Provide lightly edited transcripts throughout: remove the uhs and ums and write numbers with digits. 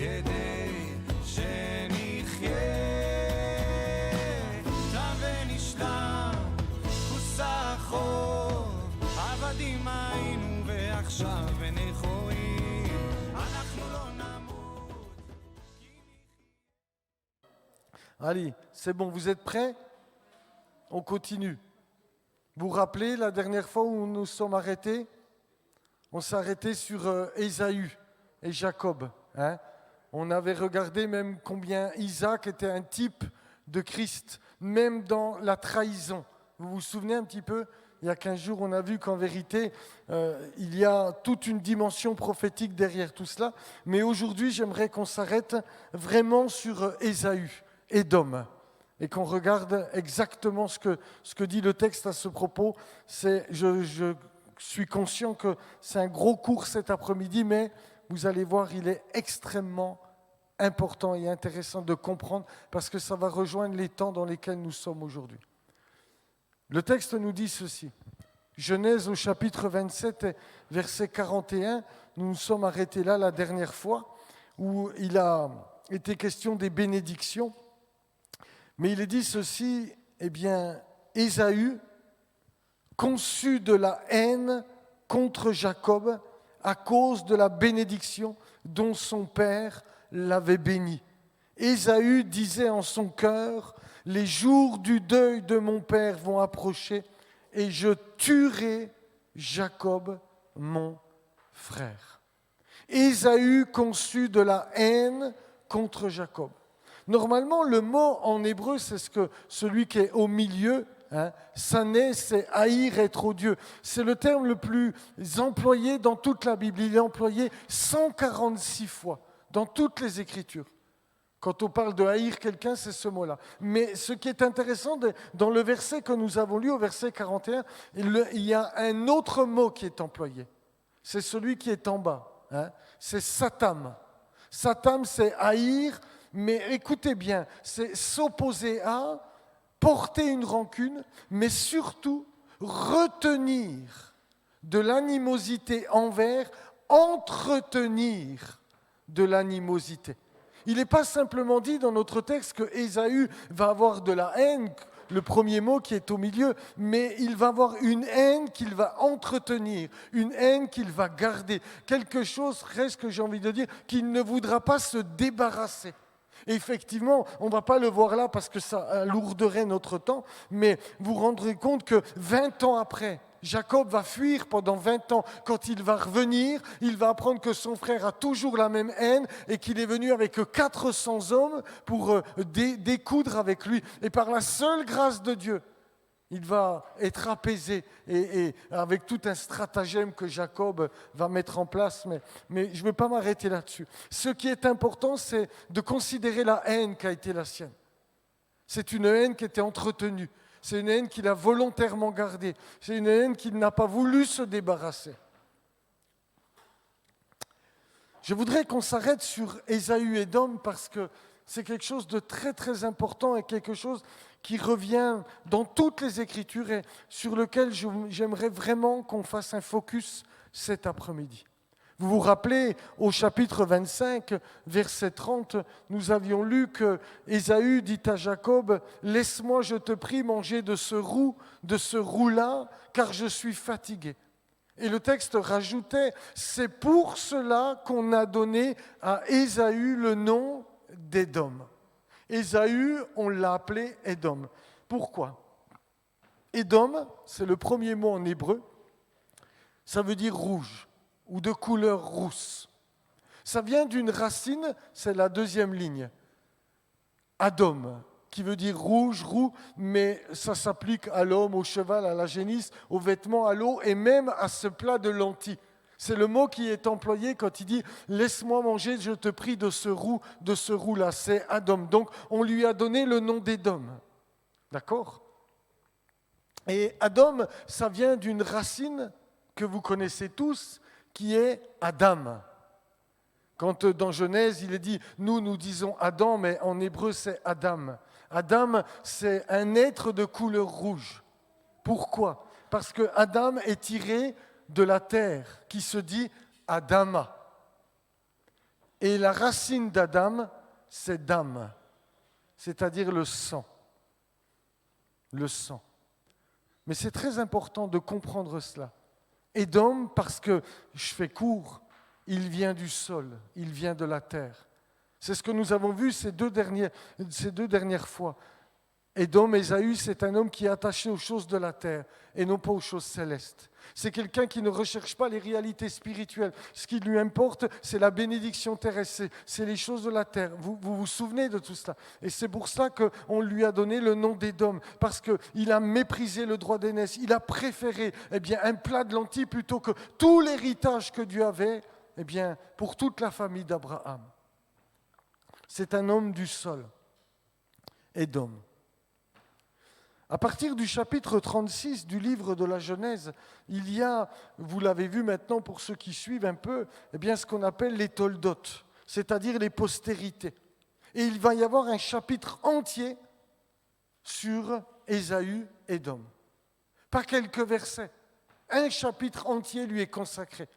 כדי שנחיה. תם ונשלם כוסה החוב, עבדים היינו ועכשיו נכועים, אנחנו לא נמות. Allez, c'est bon, vous êtes prêts? On continue. Vous vous rappelez la dernière fois où nous sommes arrêtés? On s'est arrêté sur Ésaü et Jacob. Hein? On avait regardé même combien Isaac était un type de Christ, même dans la trahison. Vous vous souvenez un petit peu? Il y a 15 jours, on a vu qu'en vérité, il y a toute une dimension prophétique derrière tout cela. Mais aujourd'hui, j'aimerais qu'on s'arrête vraiment sur Ésaü, Édom, et qu'on regarde exactement ce que dit le texte à ce propos. Je suis conscient que c'est un gros cours cet après-midi, mais vous allez voir, il est extrêmement important et intéressant de comprendre parce que ça va rejoindre les temps dans lesquels nous sommes aujourd'hui. Le texte nous dit ceci. Genèse au chapitre 27, verset 41, nous nous sommes arrêtés là la dernière fois, où il a été question des bénédictions. Mais il est dit ceci, eh bien, Ésaü conçut de la haine contre Jacob à cause de la bénédiction dont son père l'avait béni. Ésaü disait en son cœur, « Les jours du deuil de mon père vont approcher et je tuerai Jacob, mon frère. » Ésaü conçut de la haine contre Jacob. Normalement, le mot en hébreu, c'est celui qui est au milieu. Sané, c'est haïr, être odieux. C'est le terme le plus employé dans toute la Bible. Il est employé 146 fois dans toutes les Écritures. Quand on parle de haïr quelqu'un, c'est ce mot-là. Mais ce qui est intéressant, dans le verset que nous avons lu, au verset 41, il y a un autre mot qui est employé. C'est celui qui est en bas. C'est satam. Satam, c'est haïr, mais écoutez bien, c'est s'opposer à, porter une rancune, mais surtout retenir de l'animosité envers, entretenir de l'animosité. Il n'est pas simplement dit dans notre texte que Ésaü va avoir de la haine, le premier mot qui est au milieu, mais il va avoir une haine qu'il va entretenir, une haine qu'il va garder, quelque chose, reste que j'ai envie de dire, qu'il ne voudra pas se débarrasser. Et effectivement, on ne va pas le voir là parce que ça alourdirait notre temps, mais vous vous rendrez compte que 20 ans après, Jacob va fuir pendant 20 ans. Quand il va revenir, il va apprendre que son frère a toujours la même haine et qu'il est venu avec 400 hommes pour découdre avec lui. Et par la seule grâce de Dieu, il va être apaisé et avec tout un stratagème que Jacob va mettre en place. Mais je ne veux pas m'arrêter là-dessus. Ce qui est important, c'est de considérer la haine qui a été la sienne. C'est une haine qui était entretenue. C'est une haine qu'il a volontairement gardée. C'est une haine qu'il n'a pas voulu se débarrasser. Je voudrais qu'on s'arrête sur Ésaü et Édom parce que c'est quelque chose de très très important et quelque chose qui revient dans toutes les Écritures et sur lequel j'aimerais vraiment qu'on fasse un focus cet après-midi. Vous vous rappelez, au chapitre 25, verset 30, nous avions lu que Ésaü dit à Jacob, « Laisse-moi, je te prie, manger de ce roux-là, car je suis fatigué. » Et le texte rajoutait, « C'est pour cela qu'on a donné à Ésaü le nom d'Édom. » Ésaü, on l'a appelé Édom. Pourquoi? Édom, c'est le premier mot en hébreu, ça veut dire rouge ou de couleur rousse. Ça vient d'une racine, c'est la deuxième ligne, Adom, qui veut dire rouge, roux, mais ça s'applique à l'homme, au cheval, à la génisse, aux vêtements, à l'eau et même à ce plat de lentilles. C'est le mot qui est employé quand il dit « Laisse-moi manger, je te prie, de ce roux-là ». C'est Adom. Donc, on lui a donné le nom d'Édom. D'accord? Et Adom, ça vient d'une racine que vous connaissez tous, qui est Adam. Quand dans Genèse, il est dit « Nous disons Adam », mais en hébreu, c'est Adam. Adam, c'est un être de couleur rouge. Pourquoi? Parce que Adam est tiré de la terre, qui se dit Adama. Et la racine d'Adam, c'est dam, c'est-à-dire le sang. Le sang. Mais c'est très important de comprendre cela. Édom, parce que, je fais court, il vient du sol, il vient de la terre. C'est ce que nous avons vu ces deux dernières fois. Édom, Ésaü, c'est un homme qui est attaché aux choses de la terre et non pas aux choses célestes. C'est quelqu'un qui ne recherche pas les réalités spirituelles. Ce qui lui importe, c'est la bénédiction terrestre, c'est les choses de la terre. Vous souvenez de tout cela. Et c'est pour cela qu'on lui a donné le nom d'Édom, parce qu'il a méprisé le droit d'aînesse. Il a préféré un plat de lentilles plutôt que tout l'héritage que Dieu avait pour toute la famille d'Abraham. C'est un homme du sol, Édom. À partir du chapitre 36 du livre de la Genèse, il y a, vous l'avez vu maintenant pour ceux qui suivent un peu, ce qu'on appelle les toldotes, c'est-à-dire les postérités. Et il va y avoir un chapitre entier sur Ésaü, Édom. Pas quelques versets, un chapitre entier lui est consacré.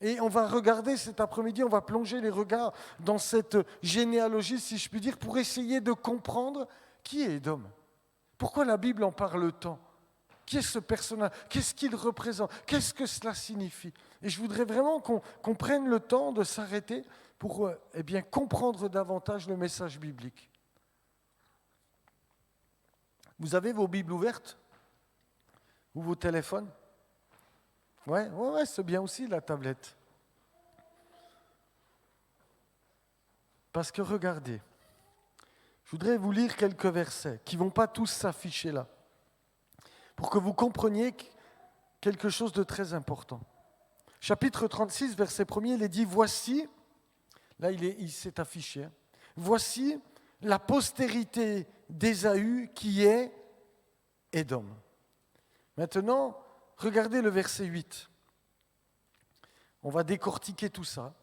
Et on va regarder cet après-midi, on va plonger les regards dans cette généalogie, si je puis dire, pour essayer de comprendre qui est Édom. Pourquoi la Bible en parle tant? Qui est ce personnage? Qu'est-ce qu'il représente? Qu'est-ce que cela signifie? Et je voudrais vraiment qu'on prenne le temps de s'arrêter pour comprendre davantage le message biblique. Vous avez vos Bibles ouvertes? Ou vos téléphones? Ouais, c'est bien aussi la tablette. Parce que regardez, je voudrais vous lire quelques versets qui ne vont pas tous s'afficher là, pour que vous compreniez quelque chose de très important. Chapitre 36, verset 1er, il est dit « Voici », là il s'est affiché, « Voici la postérité d'Ésaü qui est Édom ». Maintenant, regardez le verset 8. On va décortiquer tout ça.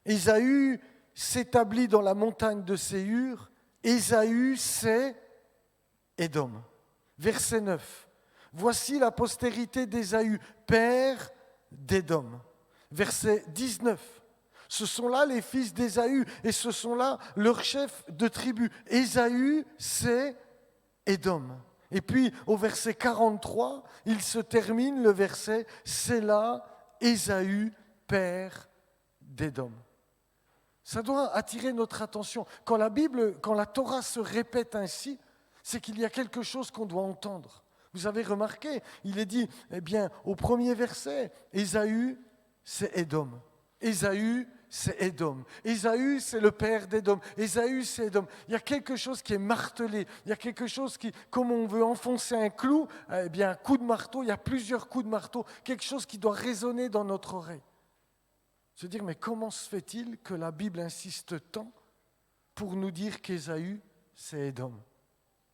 Ésaü s'établit dans la montagne de Séhur. Ésaü, c'est Édom. Verset 9. Voici la postérité d'Ésaü, père d'Édom. Verset 19. Ce sont là les fils d'Ésaü et ce sont là leurs chefs de tribu. Ésaü, c'est Édom. Et puis au verset 43, il se termine le verset « C'est là Ésaü, père d'Édom ». Ça doit attirer notre attention. Quand la Torah se répète ainsi, c'est qu'il y a quelque chose qu'on doit entendre. Vous avez remarqué, il est dit, au premier verset, Ésaü, c'est Édom. Ésaü, c'est Édom. Ésaü, c'est le père d'Édom. Ésaü, c'est Édom. Il y a quelque chose qui est martelé. Il y a quelque chose qui, comme on veut enfoncer un clou, un coup de marteau, il y a plusieurs coups de marteau, quelque chose qui doit résonner dans notre oreille. Se dire, mais comment se fait-il que la Bible insiste tant pour nous dire qu'Ésaü, c'est Édom?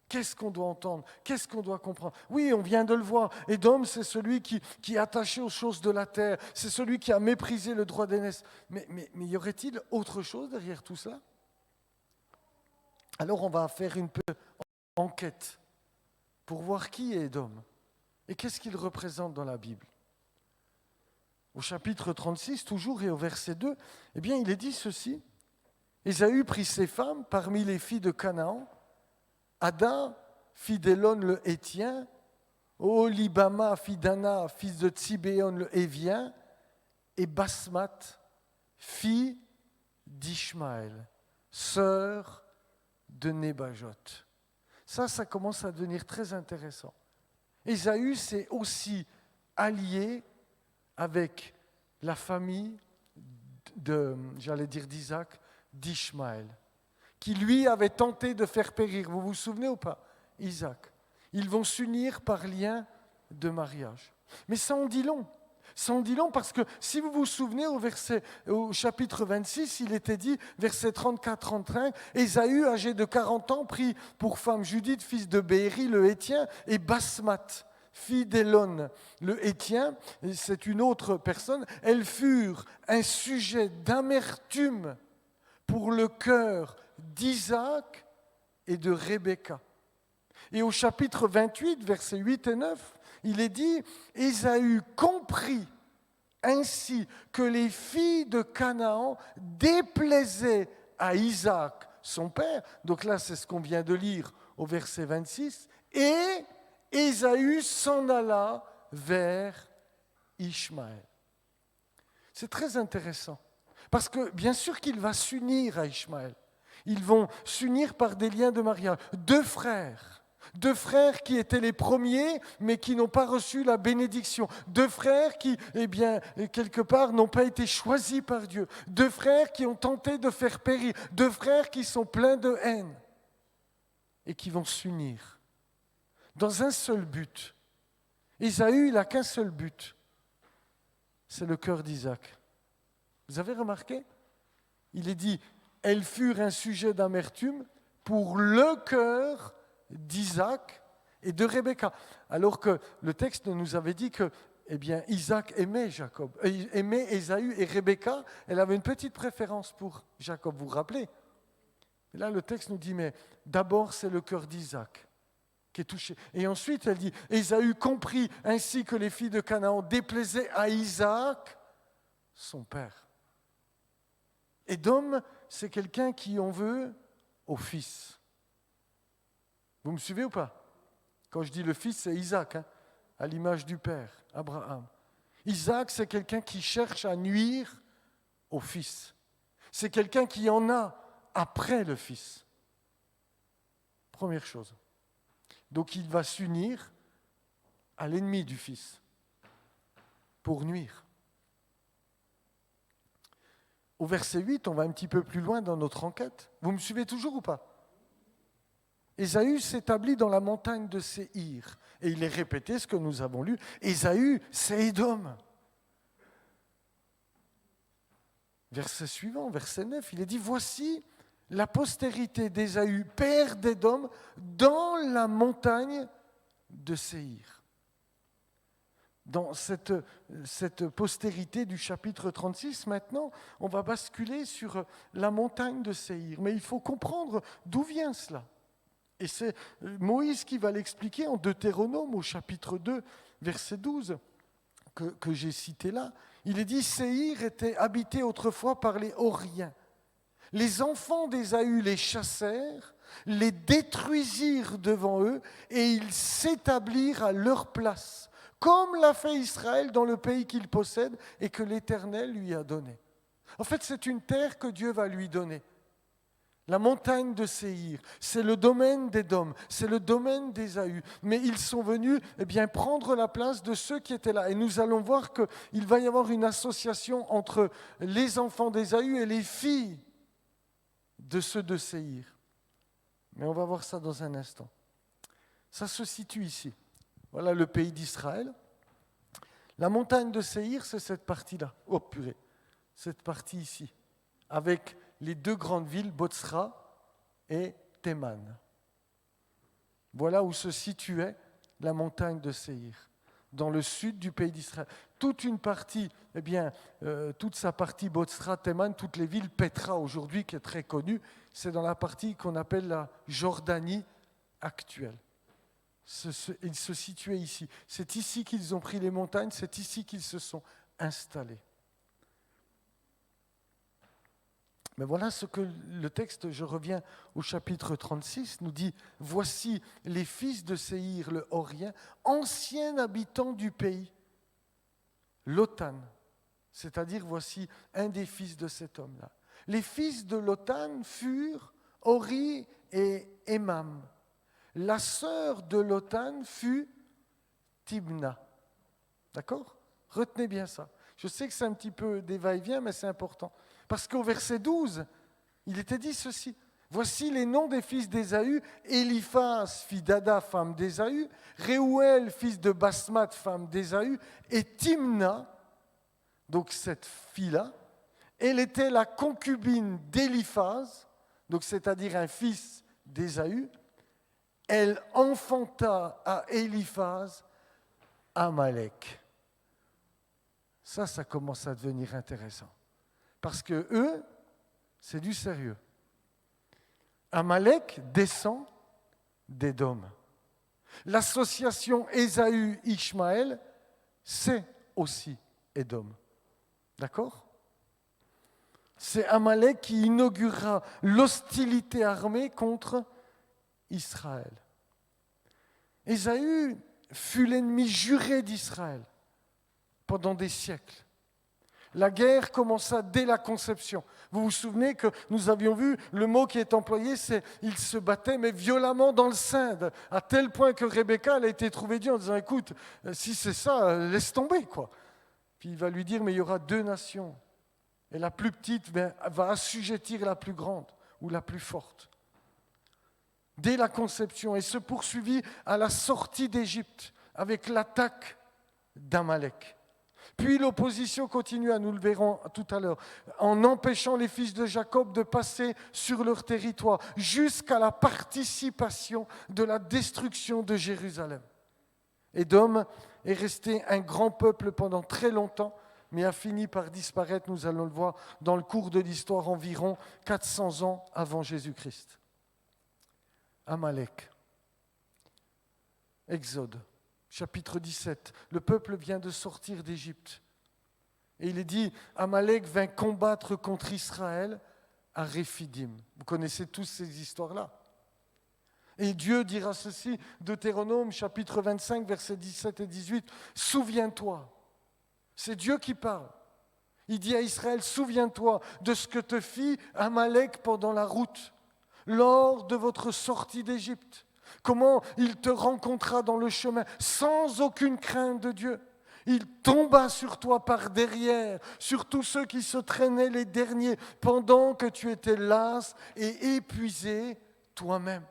Qu'est-ce qu'on doit entendre? Qu'est-ce qu'on doit comprendre? Oui, on vient de le voir. Édom, c'est celui qui est attaché aux choses de la terre. C'est celui qui a méprisé le droit d'aînesse. Mais y aurait-il autre chose derrière tout cela? Alors on va faire une petite enquête pour voir qui est Édom et qu'est-ce qu'il représente dans la Bible. Au chapitre 36, toujours, et au verset 2, il est dit ceci. Ésaü prit ses femmes parmi les filles de Canaan, Ada, fille d'Élon le Hétien, Oholibama, fille d'Ana, fils de Tsibéon le Hévien, et Basmat, fille d'Ishmaël, sœur de Nébajot. Ça commence à devenir très intéressant. Ésaü s'est aussi allié avec la famille d'Isaac, d'Ishmaël, qui lui avait tenté de faire périr. Vous vous souvenez ou pas? Isaac. Ils vont s'unir par lien de mariage. Mais ça en dit long. Ça en dit long parce que si vous vous souvenez au chapitre 26, il était dit, verset 34-35, Ésaü, âgé de 40 ans, prit pour femme Judith, fils de Béhéri, le Hétien, et Basmat, fille d'Élon, le Hétien, c'est une autre personne, elles furent un sujet d'amertume pour le cœur d'Isaac et de Rebecca. Et au chapitre 28, versets 8 et 9, il est dit, Ésaü comprit ainsi que les filles de Canaan déplaisaient à Isaac, son père. Donc là, c'est ce qu'on vient de lire au verset 26. Et Ésaü s'en alla vers Ishmaël. C'est très intéressant, parce que bien sûr qu'il va s'unir à Ishmaël. Ils vont s'unir par des liens de mariage. Deux frères qui étaient les premiers, mais qui n'ont pas reçu la bénédiction. Deux frères qui, quelque part, n'ont pas été choisis par Dieu. Deux frères qui ont tenté de faire périr. Deux frères qui sont pleins de haine et qui vont s'unir dans un seul but. Ésaü, il n'a qu'un seul but, c'est le cœur d'Isaac. Vous avez remarqué ? Il est dit, elles furent un sujet d'amertume pour le cœur d'Isaac et de Rebecca. Alors que le texte nous avait dit que Isaac aimait Ésaü, et Rebecca, elle avait une petite préférence pour Jacob, vous vous rappelez ? Et là, le texte nous dit, mais d'abord, c'est le cœur d'Isaac qui est touché. Et ensuite, elle dit, Ésaü comprit ainsi que les filles de Canaan déplaisaient à Isaac, son père. Édom, c'est quelqu'un qui en veut au fils. Vous me suivez ou pas ? Quand je dis le fils, c'est Isaac, à l'image du père, Abraham. Isaac, c'est quelqu'un qui cherche à nuire au fils. C'est quelqu'un qui en a après le fils. Première chose. Donc il va s'unir à l'ennemi du fils pour nuire. Au verset 8, on va un petit peu plus loin dans notre enquête. Vous me suivez toujours ou pas ? Ésaü s'établit dans la montagne de Séhir. Et il est répété ce que nous avons lu. Ésaü, c'est Édom. Verset suivant, verset 9, il est dit, voici la postérité d'Ésaü, père d'Édom, dans la montagne de Séhir. Dans cette postérité du chapitre 36, maintenant, on va basculer sur la montagne de Séhir. Mais il faut comprendre d'où vient cela. Et c'est Moïse qui va l'expliquer en Deutéronome, au chapitre 2, verset 12, que j'ai cité là. Il est dit, Séhir était habité autrefois par les Horiens. Les enfants d'Ésaü les chassèrent, les détruisirent devant eux, et ils s'établirent à leur place, comme l'a fait Israël dans le pays qu'il possède et que l'Éternel lui a donné. En fait, c'est une terre que Dieu va lui donner. La montagne de Séhir, c'est le domaine d'Édom, c'est le domaine d'Ésaü. Mais ils sont venus prendre la place de ceux qui étaient là. Et nous allons voir qu'il va y avoir une association entre les enfants d'Ésaü et les filles de ceux de Séhir. Mais on va voir ça dans un instant. Ça se situe ici. Voilà le pays d'Israël. La montagne de Séhir, c'est cette partie-là. Oh purée, cette partie ici, avec les deux grandes villes, Botsra et Théman. Voilà où se situait la montagne de Séhir, dans le sud du pays d'Israël. Toute une partie, toute sa partie Botsra, Théman, toutes les villes, Petra aujourd'hui, qui est très connue, c'est dans la partie qu'on appelle la Jordanie actuelle. Ils se situaient ici. C'est ici qu'ils ont pris les montagnes, c'est ici qu'ils se sont installés. Mais voilà ce que le texte, je reviens au chapitre 36, nous dit « Voici les fils de Séhir, le Horien, anciens habitants du pays, Lotan. » C'est-à-dire, voici un des fils de cet homme-là. Les fils de Lotan furent Hori et Emam. La sœur de Lotan fut Timna. D'accord ? Retenez bien ça. Je sais que c'est un petit peu des va-et-vient, mais c'est important. Parce qu'au verset 12, il était dit ceci. Voici les noms des fils d'Ésaü, Éliphaz, fille d'Ada, femme d'Ésaü, Réouël, fils de Basmat, femme d'Ésaü, et Timna, donc cette fille-là, elle était la concubine d'Éliphaz, donc c'est-à-dire un fils d'Ésaü. Elle enfanta à Éliphaz Amalek. Ça commence à devenir intéressant. Parce que eux, c'est du sérieux. Amalek descend d'Édom. L'association Ésaü-Ishmaël, c'est aussi Édom. D'accord ? C'est Amalek qui inaugurera l'hostilité armée contre Israël. Ésaü fut l'ennemi juré d'Israël pendant des siècles. La guerre commença dès la conception. Vous vous souvenez que nous avions vu, le mot qui est employé, c'est « il se battait, mais violemment dans le sein », à tel point que Rebecca, elle a été trouvée Dieu en disant « écoute, si c'est ça, laisse tomber, quoi ». Puis il va lui dire « mais il y aura deux nations, et la plus petite va assujettir la plus grande ou la plus forte ». Dès la conception, et se poursuivit à la sortie d'Égypte avec l'attaque d'Amalek. Puis l'opposition continua, nous le verrons tout à l'heure, en empêchant les fils de Jacob de passer sur leur territoire jusqu'à la participation de la destruction de Jérusalem. Édom est resté un grand peuple pendant très longtemps, mais a fini par disparaître, nous allons le voir, dans le cours de l'histoire environ 400 ans avant Jésus-Christ. Amalek. Exode. Chapitre 17, le peuple vient de sortir d'Égypte. Et il est dit, Amalek vint combattre contre Israël à Réphidim. Vous connaissez tous ces histoires-là. Et Dieu dira ceci, Deutéronome, chapitre 25, versets 17 et 18, « Souviens-toi ». C'est Dieu qui parle. Il dit à Israël, « Souviens-toi de ce que te fit Amalek pendant la route, lors de votre sortie d'Égypte. » Comment il te rencontra dans le chemin sans aucune crainte de Dieu. Il tomba sur toi par derrière, sur tous ceux qui se traînaient les derniers, pendant que tu étais las et épuisé toi-même.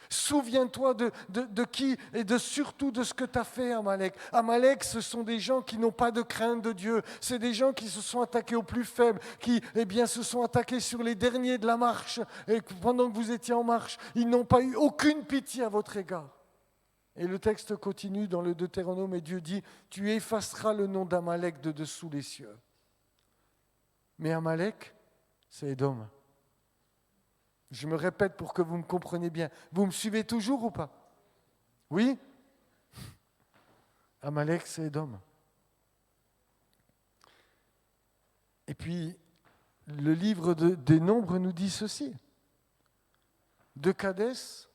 Souviens-toi de qui et surtout de ce que tu as fait, Amalek. Amalek, ce sont des gens qui n'ont pas de crainte de Dieu. C'est des gens qui se sont attaqués aux plus faibles, qui se sont attaqués sur les derniers de la marche. Et pendant que vous étiez en marche, ils n'ont pas eu aucune pitié à votre égard. Et le texte continue dans le Deutéronome et Dieu dit, « Tu effaceras le nom d'Amalek de dessous les cieux. » Mais Amalek, c'est Édom. Je me répète pour que vous me compreniez bien. Vous me suivez toujours ou pas ? Oui ? Amalek, c'est Édom. Et puis, le livre des Nombres nous dit ceci. De Kadès,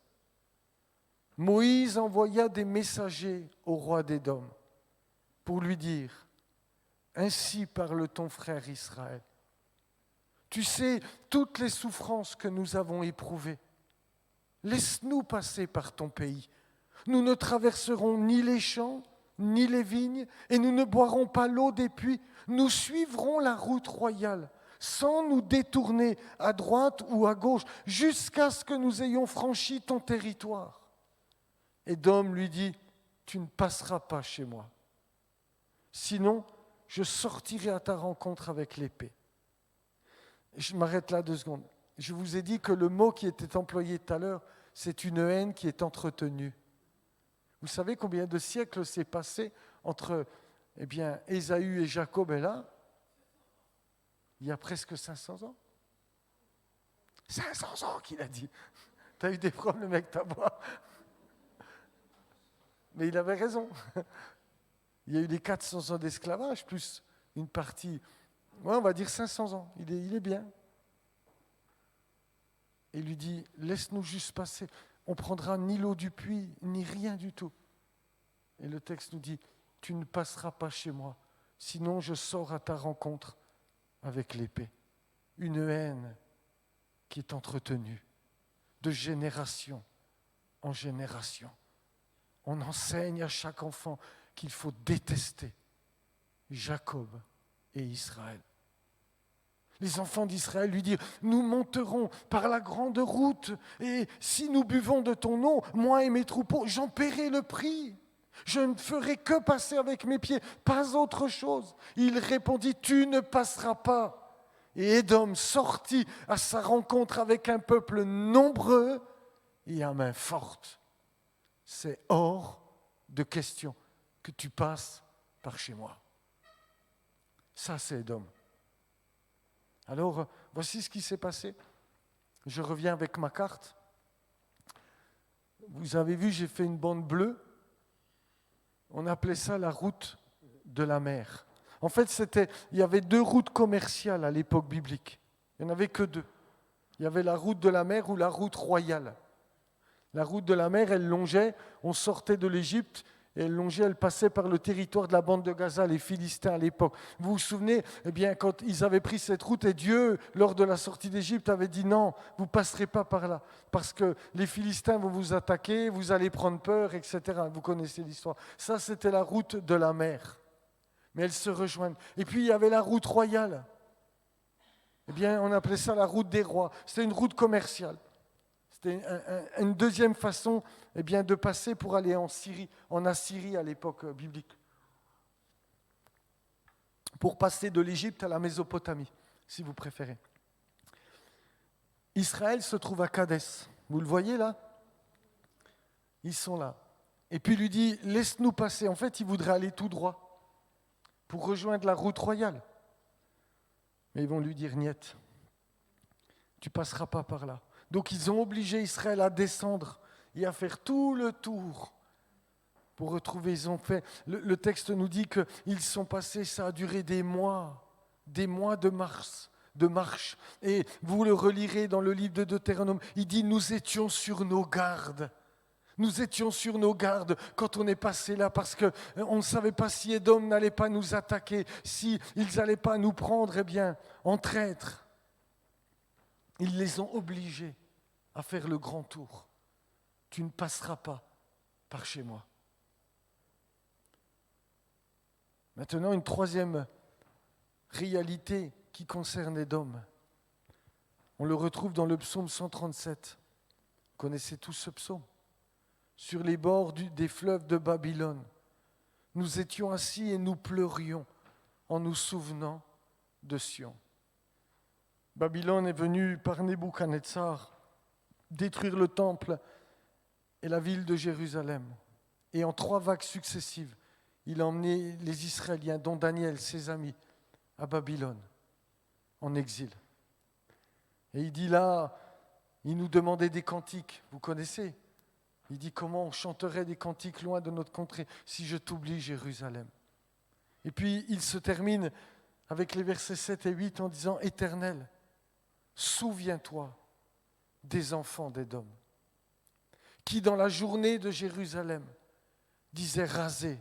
Moïse envoya des messagers au roi d'Édom pour lui dire « Ainsi parle ton frère Israël. Tu sais toutes les souffrances que nous avons éprouvées. Laisse-nous passer par ton pays. Nous ne traverserons ni les champs, ni les vignes, et nous ne boirons pas l'eau des puits. Nous suivrons la route royale, sans nous détourner à droite ou à gauche, jusqu'à ce que nous ayons franchi ton territoire. » Édom lui dit, « Tu ne passeras pas chez moi. Sinon, je sortirai à ta rencontre avec l'épée. » Je m'arrête là 2 secondes. Je vous ai dit que le mot qui était employé tout à l'heure, c'est une haine qui est entretenue. Vous savez combien de siècles s'est passé entre Ésaü et Jacob est là ? Il y a presque 500 ans. 500 ans qu'il a dit. Tu as eu des problèmes avec ta voix. Mais il avait raison. Il y a eu les 400 ans d'esclavage, plus une partie... Ouais, on va dire 500 ans, il est bien. Et il lui dit, laisse-nous juste passer. On ne prendra ni l'eau du puits, ni rien du tout. Et le texte nous dit, tu ne passeras pas chez moi, sinon je sors à ta rencontre avec l'épée. Une haine qui est entretenue de génération en génération. On enseigne à chaque enfant qu'il faut détester Jacob et Israël. Les enfants d'Israël lui dirent, nous monterons par la grande route et si nous buvons de ton eau, moi et mes troupeaux, j'en paierai le prix. Je ne ferai que passer avec mes pieds, pas autre chose. Il répondit, tu ne passeras pas. Et Édom sortit à sa rencontre avec un peuple nombreux et à main forte. C'est hors de question que tu passes par chez moi. Ça, c'est Édom. Alors, voici ce qui s'est passé. Je reviens avec ma carte. Vous avez vu, j'ai fait une bande bleue. On appelait ça la route de la mer. En fait, il y avait 2 routes commerciales à l'époque biblique. Il n'y en avait que 2. Il y avait la route de la mer ou la route royale. La route de la mer, elle longeait, on sortait de l'Égypte, et elle longeait, elle passait par le territoire de la bande de Gaza, les Philistins à l'époque. Vous vous souvenez, eh bien, quand ils avaient pris cette route, et Dieu, lors de la sortie d'Égypte, avait dit non, vous ne passerez pas par là, parce que les Philistins vont vous attaquer, vous allez prendre peur, etc. Vous connaissez l'histoire. Ça, c'était la route de la mer. Mais elles se rejoignent. Et puis, il y avait la route royale. Eh bien, on appelait ça la route des rois. C'était une route commerciale. C'était une deuxième façon eh bien, de passer pour aller en Assyrie à l'époque biblique. Pour passer de l'Égypte à la Mésopotamie, si vous préférez. Israël se trouve à Kadès. Vous le voyez là ? Ils sont là. Et puis il lui dit, laisse-nous passer. En fait, il voudrait aller tout droit pour rejoindre la route royale. Mais ils vont lui dire, niet, tu ne passeras pas par là. Donc ils ont obligé Israël à descendre et à faire tout le tour pour retrouver. Ils ont fait. Le texte nous dit qu'ils sont passés, ça a duré des mois de marche. Et vous le relirez dans le livre de Deutéronome. Il dit, nous étions sur nos gardes. Nous étions sur nos gardes quand on est passé là parce qu'on ne savait pas si Édom n'allait pas nous attaquer, s'ils n'allaient pas nous prendre en traître. Ils les ont obligés à faire le grand tour. Tu ne passeras pas par chez moi. Maintenant, une troisième réalité qui concerne Édom. On le retrouve dans le psaume 137. Vous connaissez tous ce psaume ? Sur les bords des fleuves de Babylone, nous étions assis et nous pleurions en nous souvenant de Sion. Babylone est venue par Nebuchadnezzar détruire le temple et la ville de Jérusalem. Et en 3 vagues successives, il a emmené les Israéliens, dont Daniel, ses amis, à Babylone, en exil. Et il dit là, il nous demandait des cantiques, vous connaissez ? Il dit comment on chanterait des cantiques loin de notre contrée si je t'oublie, Jérusalem. Et puis il se termine avec les versets 7 et 8 en disant « Éternel, souviens-toi des enfants d'Édom, qui dans la journée de Jérusalem disaient raser,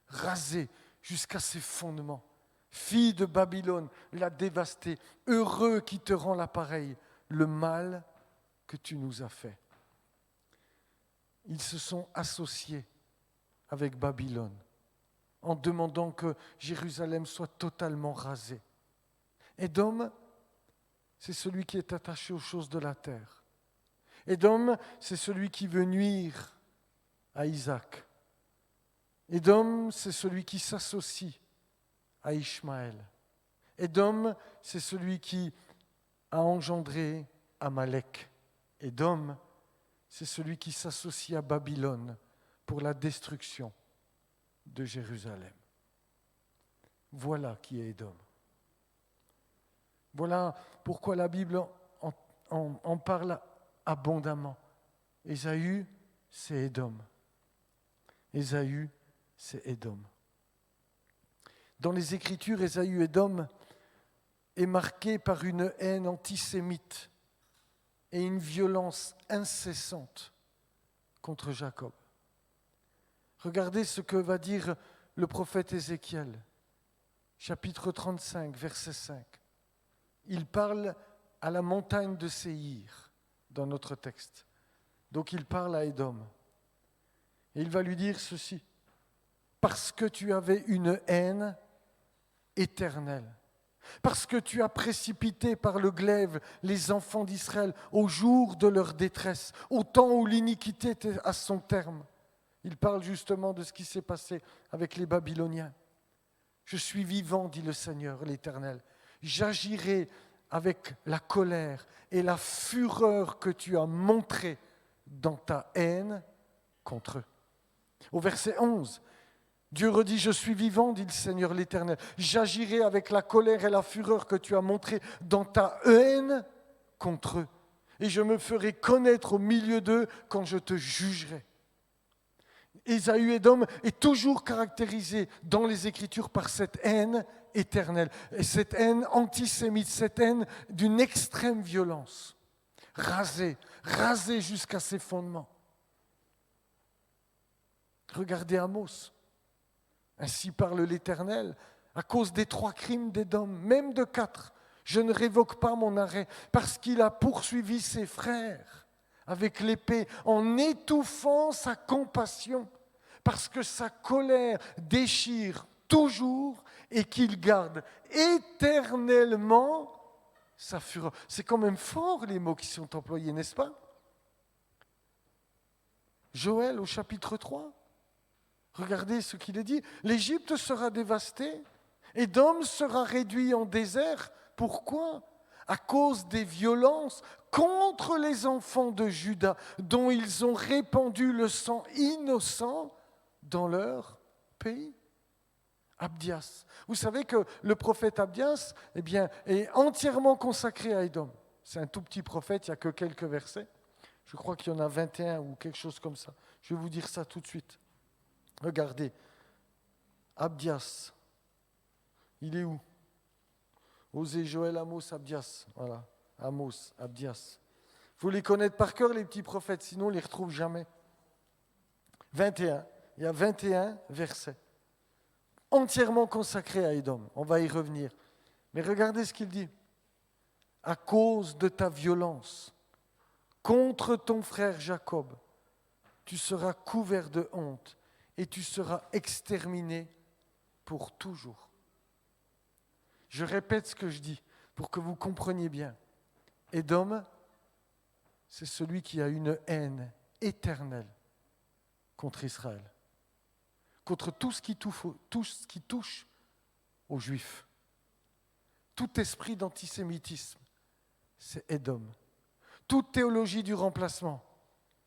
raser jusqu'à ses fondements. Fille de Babylone, la dévastée, heureux qui te rend l'appareil, le mal que tu nous as fait. » Ils se sont associés avec Babylone en demandant que Jérusalem soit totalement rasée. Édom, c'est celui qui est attaché aux choses de la terre. Édom, c'est celui qui veut nuire à Isaac. Édom, c'est celui qui s'associe à Ishmaël. Édom, c'est celui qui a engendré Amalek. Édom, c'est celui qui s'associe à Babylone pour la destruction de Jérusalem. Voilà qui est Édom. Voilà pourquoi la Bible en parle abondamment. Ésaü, c'est Édom. Ésaü, c'est Édom. Dans les Écritures, Ésaü, Édom est marqué par une haine antisémite et une violence incessante contre Jacob. Regardez ce que va dire le prophète Ézéchiel, chapitre 35, verset 5. Il parle à la montagne de Séhir dans notre texte. Donc il parle à Édom. Et il va lui dire ceci. Parce que tu avais une haine éternelle. Parce que tu as précipité par le glaive les enfants d'Israël au jour de leur détresse, au temps où l'iniquité était à son terme. Il parle justement de ce qui s'est passé avec les Babyloniens. Je suis vivant, dit le Seigneur, l'Éternel. J'agirai avec la colère et la fureur que tu as montrée dans ta haine contre eux. Au verset 11, Dieu redit, je suis vivant, dit le Seigneur l'Éternel. J'agirai avec la colère et la fureur que tu as montrée dans ta haine contre eux. Et je me ferai connaître au milieu d'eux quand je te jugerai. Ésaü, Édom, est toujours caractérisé dans les Écritures par cette haine éternelle, et cette haine antisémite, cette haine d'une extrême violence, rasée jusqu'à ses fondements. Regardez Amos. Ainsi parle l'Éternel, à cause des 3 crimes d'Édom, même de 4, je ne révoque pas mon arrêt, parce qu'il a poursuivi ses frères avec l'épée, en étouffant sa compassion, parce que sa colère déchire toujours et qu'il garde éternellement sa fureur. C'est quand même fort les mots qui sont employés, n'est-ce pas? Joël au chapitre 3, regardez ce qu'il est dit. L'Égypte sera dévastée, Édom sera réduit en désert. Pourquoi? À cause des violences contre les enfants de Juda, dont ils ont répandu le sang innocent dans leur pays. Abdias. Vous savez que le prophète Abdias est entièrement consacré à Édom. C'est un tout petit prophète, il n'y a que quelques versets. Je crois qu'il y en a 21 ou quelque chose comme ça. Je vais vous dire ça tout de suite. Regardez. Abdias. Il est où? Osée, Joël, Amos, Abdias. Voilà. Amos, Abdias. Il faut les connaître par cœur, les petits prophètes, sinon on ne les retrouve jamais. 21. Il y a 21 versets. Entièrement consacrés à Édom. On va y revenir. Mais regardez ce qu'il dit. À cause de ta violence contre ton frère Jacob, tu seras couvert de honte et tu seras exterminé pour toujours. Je répète ce que je dis pour que vous compreniez bien. Édom, c'est celui qui a une haine éternelle contre Israël, contre tout ce qui touche aux Juifs. Tout esprit d'antisémitisme, c'est Édom. Toute théologie du remplacement,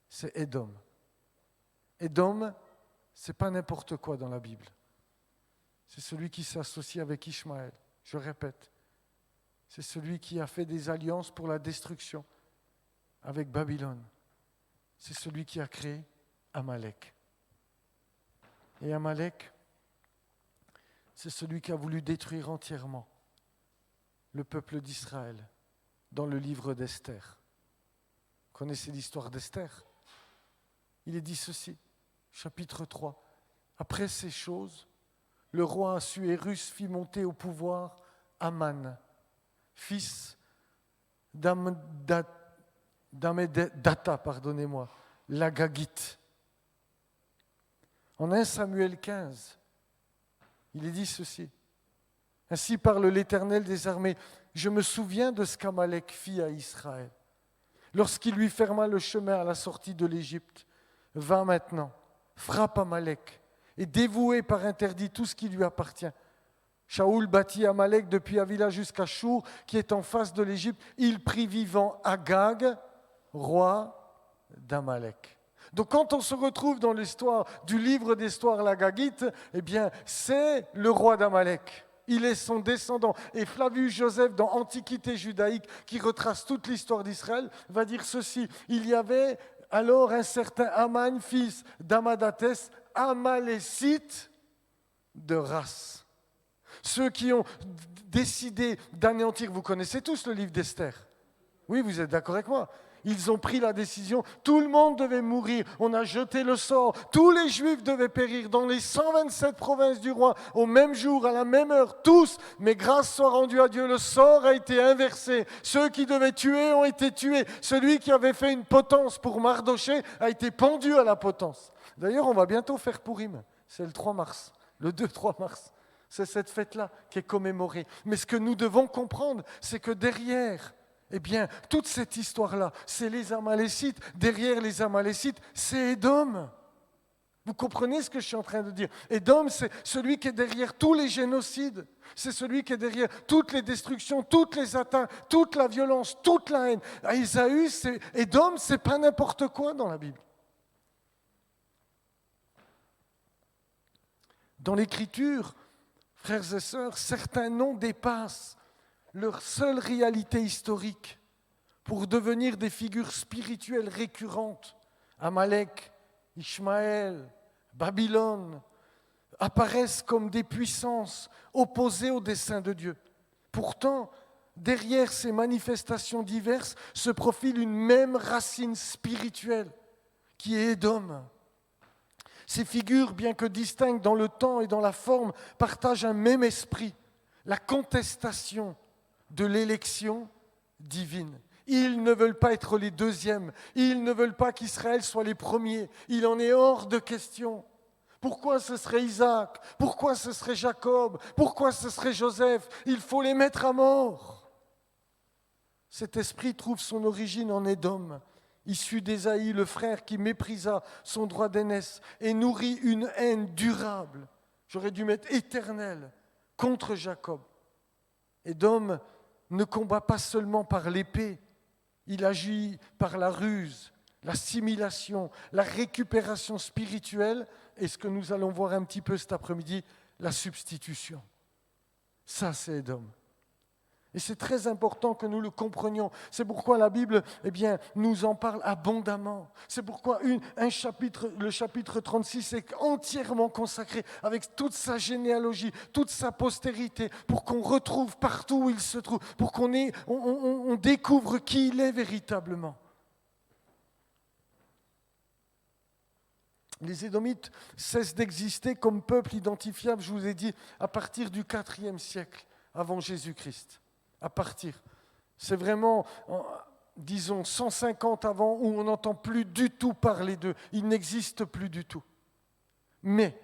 c'est Édom. Édom, ce n'est pas n'importe quoi dans la Bible. C'est celui qui s'associe avec Ishmaël. Je répète, c'est celui qui a fait des alliances pour la destruction avec Babylone. C'est celui qui a créé Amalek. Et Amalek, c'est celui qui a voulu détruire entièrement le peuple d'Israël dans le livre d'Esther. Vous connaissez l'histoire d'Esther? Il est dit ceci, chapitre 3. Après ces choses, le roi Assuérus fit monter au pouvoir Aman, fils d'Amedata, l'Agagite. En 1 Samuel 15, il est dit ceci. Ainsi parle l'Éternel des armées. Je me souviens de ce qu'Amalek fit à Israël, lorsqu'il lui ferma le chemin à la sortie de l'Égypte. Va maintenant, frappe Amalek, et dévoué par interdit tout ce qui lui appartient. Shaoul bâtit Amalek depuis Havila jusqu'à Chour, qui est en face de l'Égypte. Il prit vivant Agag, roi d'Amalek. Donc quand on se retrouve dans l'histoire du livre d'histoire l'Agagite, c'est le roi d'Amalek. Il est son descendant. Et Flavius Joseph, dans Antiquité judaïque, qui retrace toute l'histoire d'Israël, va dire ceci. Il y avait alors un certain Aman, fils d'Amadatès, amalécite de race. Ceux qui ont décidé d'anéantir, vous connaissez tous le livre d'Esther. Oui, vous êtes d'accord avec moi. Ils ont pris la décision, tout le monde devait mourir, on a jeté le sort, tous les Juifs devaient périr dans les 127 provinces du roi, au même jour, à la même heure, tous, mais grâce soit rendue à Dieu, le sort a été inversé. Ceux qui devaient tuer ont été tués. Celui qui avait fait une potence pour Mardoché a été pendu à la potence. D'ailleurs, on va bientôt faire Pourim, c'est le 3 mars, le 2-3 mars. C'est cette fête-là qui est commémorée. Mais ce que nous devons comprendre, c'est que derrière, toute cette histoire-là, c'est les Amalécites. Derrière les Amalécites, c'est Édom. Vous comprenez ce que je suis en train de dire? Édom, c'est celui qui est derrière tous les génocides. C'est celui qui est derrière toutes les destructions, toutes les atteintes, toute la violence, toute la haine. Ésaü, Édom, c'est pas n'importe quoi dans la Bible. Dans l'Écriture, frères et sœurs, certains noms dépassent leur seule réalité historique pour devenir des figures spirituelles récurrentes. Amalek, Ishmaël, Babylone, apparaissent comme des puissances opposées au dessein de Dieu. Pourtant, derrière ces manifestations diverses se profile une même racine spirituelle qui est Édom. Ces figures, bien que distinctes dans le temps et dans la forme, partagent un même esprit, la contestation de l'élection divine. Ils ne veulent pas être les deuxièmes, ils ne veulent pas qu'Israël soit les premiers, il en est hors de question. Pourquoi ce serait Isaac? Pourquoi ce serait Jacob? Pourquoi ce serait Joseph? Il faut les mettre à mort. Cet esprit trouve son origine en Édom, issu d'Ésaïe, le frère qui méprisa son droit d'aînesse et nourrit une haine durable, j'aurais dû mettre éternelle, contre Jacob. Édom ne combat pas seulement par l'épée, il agit par la ruse, l'assimilation, la récupération spirituelle et ce que nous allons voir un petit peu cet après-midi, la substitution. Ça, c'est Édom. Et c'est très important que nous le comprenions. C'est pourquoi la Bible nous en parle abondamment. C'est pourquoi le chapitre 36 est entièrement consacré avec toute sa généalogie, toute sa postérité, pour qu'on retrouve partout où il se trouve, pour on découvre qui il est véritablement. Les Édomites cessent d'exister comme peuple identifiable, je vous ai dit, à partir du IVe siècle avant Jésus-Christ. À partir. C'est vraiment, disons, 150 avant où on n'entend plus du tout parler d'eux. Ils n'existent plus du tout. Mais,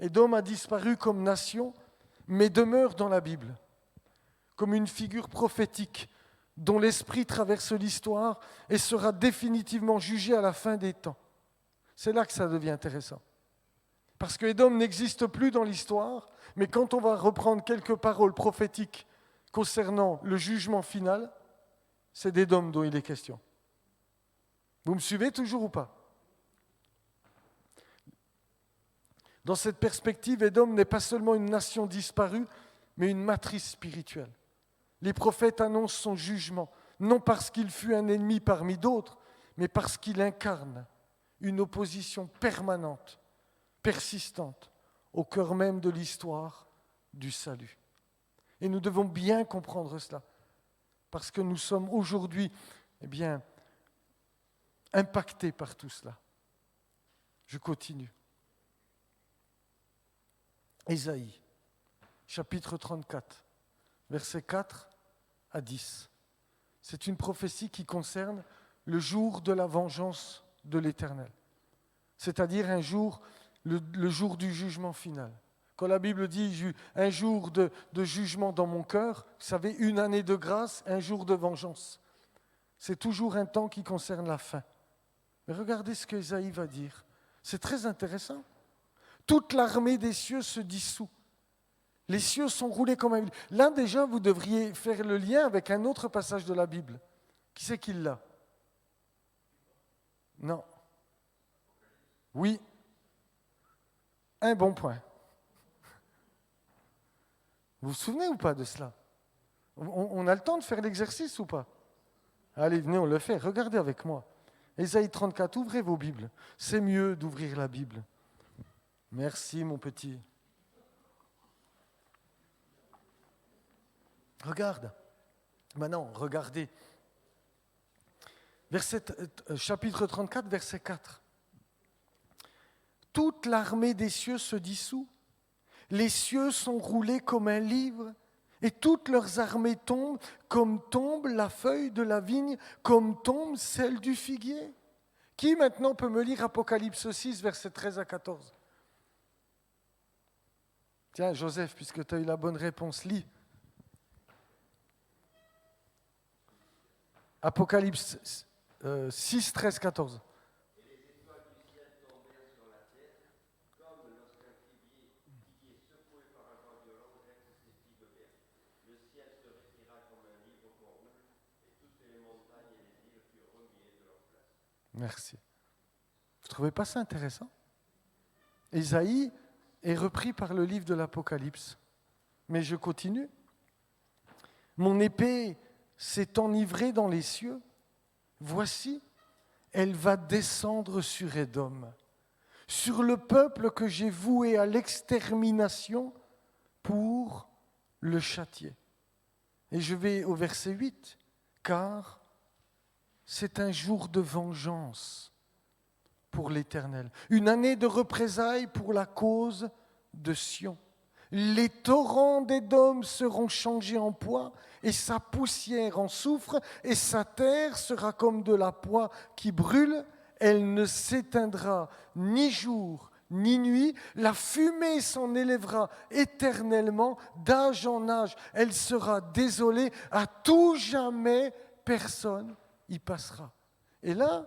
Édom a disparu comme nation, mais demeure dans la Bible, comme une figure prophétique dont l'esprit traverse l'histoire et sera définitivement jugé à la fin des temps. C'est là que ça devient intéressant. Parce que Édom n'existe plus dans l'histoire, mais quand on va reprendre quelques paroles prophétiques concernant le jugement final, c'est d'Édom dont il est question. Vous me suivez toujours ou pas? Dans cette perspective, Édom n'est pas seulement une nation disparue, mais une matrice spirituelle. Les prophètes annoncent son jugement, non parce qu'il fut un ennemi parmi d'autres, mais parce qu'il incarne une opposition permanente, persistante, au cœur même de l'histoire du salut. Et nous devons bien comprendre cela, parce que nous sommes aujourd'hui impactés par tout cela. Je continue. Ésaïe, chapitre 34, versets 4 à 10. C'est une prophétie qui concerne le jour de la vengeance de l'Éternel, c'est-à-dire le jour du jugement final. Quand la Bible dit un jour de jugement dans mon cœur, vous savez, une année de grâce, un jour de vengeance. C'est toujours un temps qui concerne la fin. Mais regardez ce qu'Ésaïe va dire. C'est très intéressant. Toute l'armée des cieux se dissout. Les cieux sont roulés comme un huile. Là déjà, vous devriez faire le lien avec un autre passage de la Bible. Qui c'est qui l'a? Non. Oui. Un bon point. Vous vous souvenez ou pas de cela? On a le temps de faire l'exercice ou pas? Allez, venez, on le fait. Regardez avec moi. Ésaïe 34, ouvrez vos Bibles. C'est mieux d'ouvrir la Bible. Merci, mon petit. Regarde. Maintenant, regardez. Chapitre 34, verset 4. Toute l'armée des cieux se dissout. Les cieux sont roulés comme un livre, et toutes leurs armées tombent, comme tombe la feuille de la vigne, comme tombe celle du figuier. Qui maintenant peut me lire Apocalypse 6, versets 13 à 14? Tiens, Joseph, puisque tu as eu la bonne réponse, lis. Apocalypse 6, 13, 14. Merci. Vous ne trouvez pas ça intéressant? Ésaïe est repris par le livre de l'Apocalypse. Mais je continue. Mon épée s'est enivrée dans les cieux. Voici, elle va descendre sur Édom. sur le peuple que j'ai voué à l'extermination pour le châtier. Et je vais au verset 8, car c'est un jour de vengeance pour l'Éternel, une année de représailles pour la cause de Sion. Les torrents d'Édom seront changés en poix, et sa poussière en soufre, et sa terre sera comme de la poix qui brûle. Elle ne s'éteindra ni jour ni nuit. La fumée s'en élèvera éternellement, d'âge en âge. Elle sera désolée, à tout jamais personne y passera. Et là,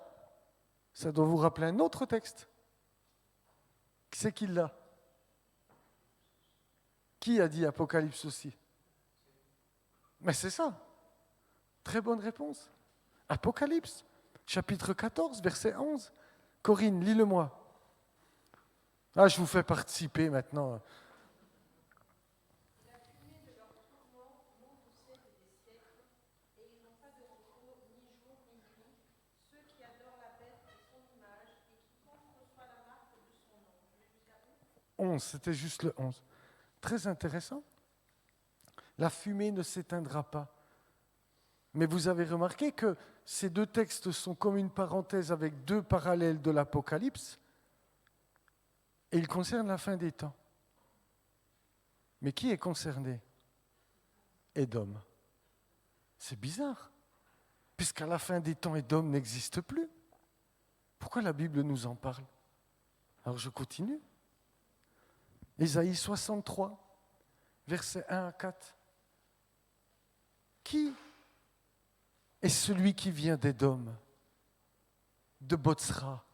ça doit vous rappeler un autre texte. Qui c'est qui l'a ? Qui a dit Apocalypse aussi ? Mais c'est ça. Très bonne réponse. Apocalypse, chapitre 14, verset 11. Corinne, lis-le-moi. Ah, je vous fais participer maintenant. La fumée de leur tourment monte au siècle des siècles, et ils n'ont pas de repos ni jour ni nuit, ceux qui adorent la bête et son image, et quiconque reçoit la marque de son nom. Je vais jusqu'à 11, c'était juste le 11. Très intéressant. La fumée ne s'éteindra pas. Mais vous avez remarqué que ces deux textes sont comme une parenthèse avec deux parallèles de l'Apocalypse, et ils concernent la fin des temps. Mais qui est concerné ? Édom. C'est bizarre, puisqu'à la fin des temps, Édom n'existe plus. Pourquoi la Bible nous en parle ? Alors je continue. Ésaïe 63, versets 1 à 4. Qui est celui qui vient d'Édom, de Botsra,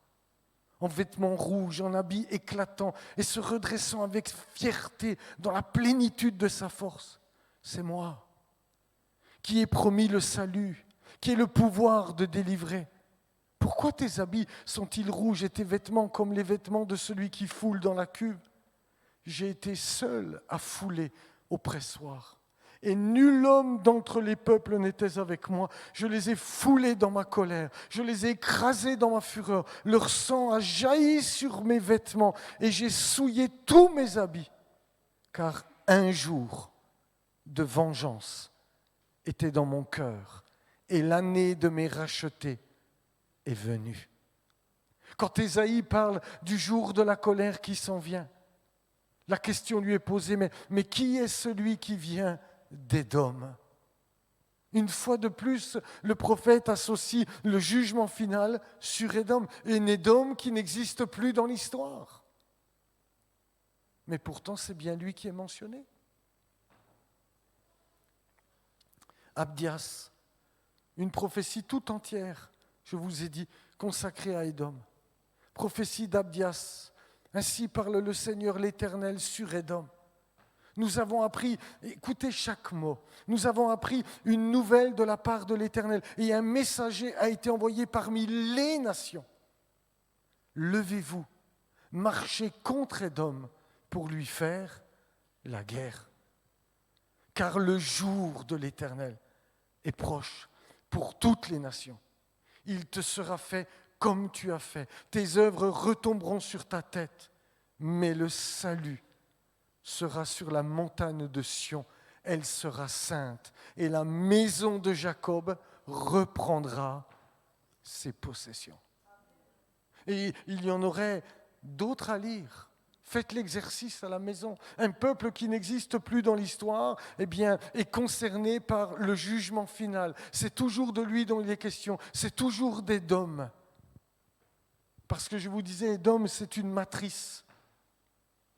en vêtements rouges, en habits éclatants, et se redressant avec fierté dans la plénitude de sa force ? C'est moi, qui ai promis le salut, qui ai le pouvoir de délivrer. Pourquoi tes habits sont-ils rouges et tes vêtements comme les vêtements de celui qui foule dans la cuve ? J'ai été seul à fouler au pressoir, et nul homme d'entre les peuples n'était avec moi. Je les ai foulés dans ma colère, je les ai écrasés dans ma fureur. Leur sang a jailli sur mes vêtements, et j'ai souillé tous mes habits, car un jour de vengeance était dans mon cœur, et l'année de mes rachetés est venue. Quand Ésaïe parle du jour de la colère qui s'en vient, la question lui est posée, mais qui est celui qui vient d'Édom ? Une fois de plus, le prophète associe le jugement final sur Édom, un Édom qui n'existe plus dans l'histoire. Mais pourtant, c'est bien lui qui est mentionné. Abdias, une prophétie tout entière, je vous ai dit, consacrée à Édom. Prophétie d'Abdias. Ainsi parle le Seigneur l'Éternel sur Édom. Nous avons appris, écoutez chaque mot, nous avons appris une nouvelle de la part de l'Éternel, et un messager a été envoyé parmi les nations. Levez-vous, marchez contre Édom pour lui faire la guerre. Car le jour de l'Éternel est proche pour toutes les nations. Il te sera fait comme tu as fait. Tes œuvres retomberont sur ta tête, mais le salut sera sur la montagne de Sion. Elle sera sainte, et la maison de Jacob reprendra ses possessions. Et il y en aurait d'autres à lire. Faites l'exercice à la maison. Un peuple qui n'existe plus dans l'histoire, eh bien, est concerné par le jugement final. C'est toujours de lui dont il est question. C'est toujours d'Édom. Parce que je vous disais, Édom, c'est une matrice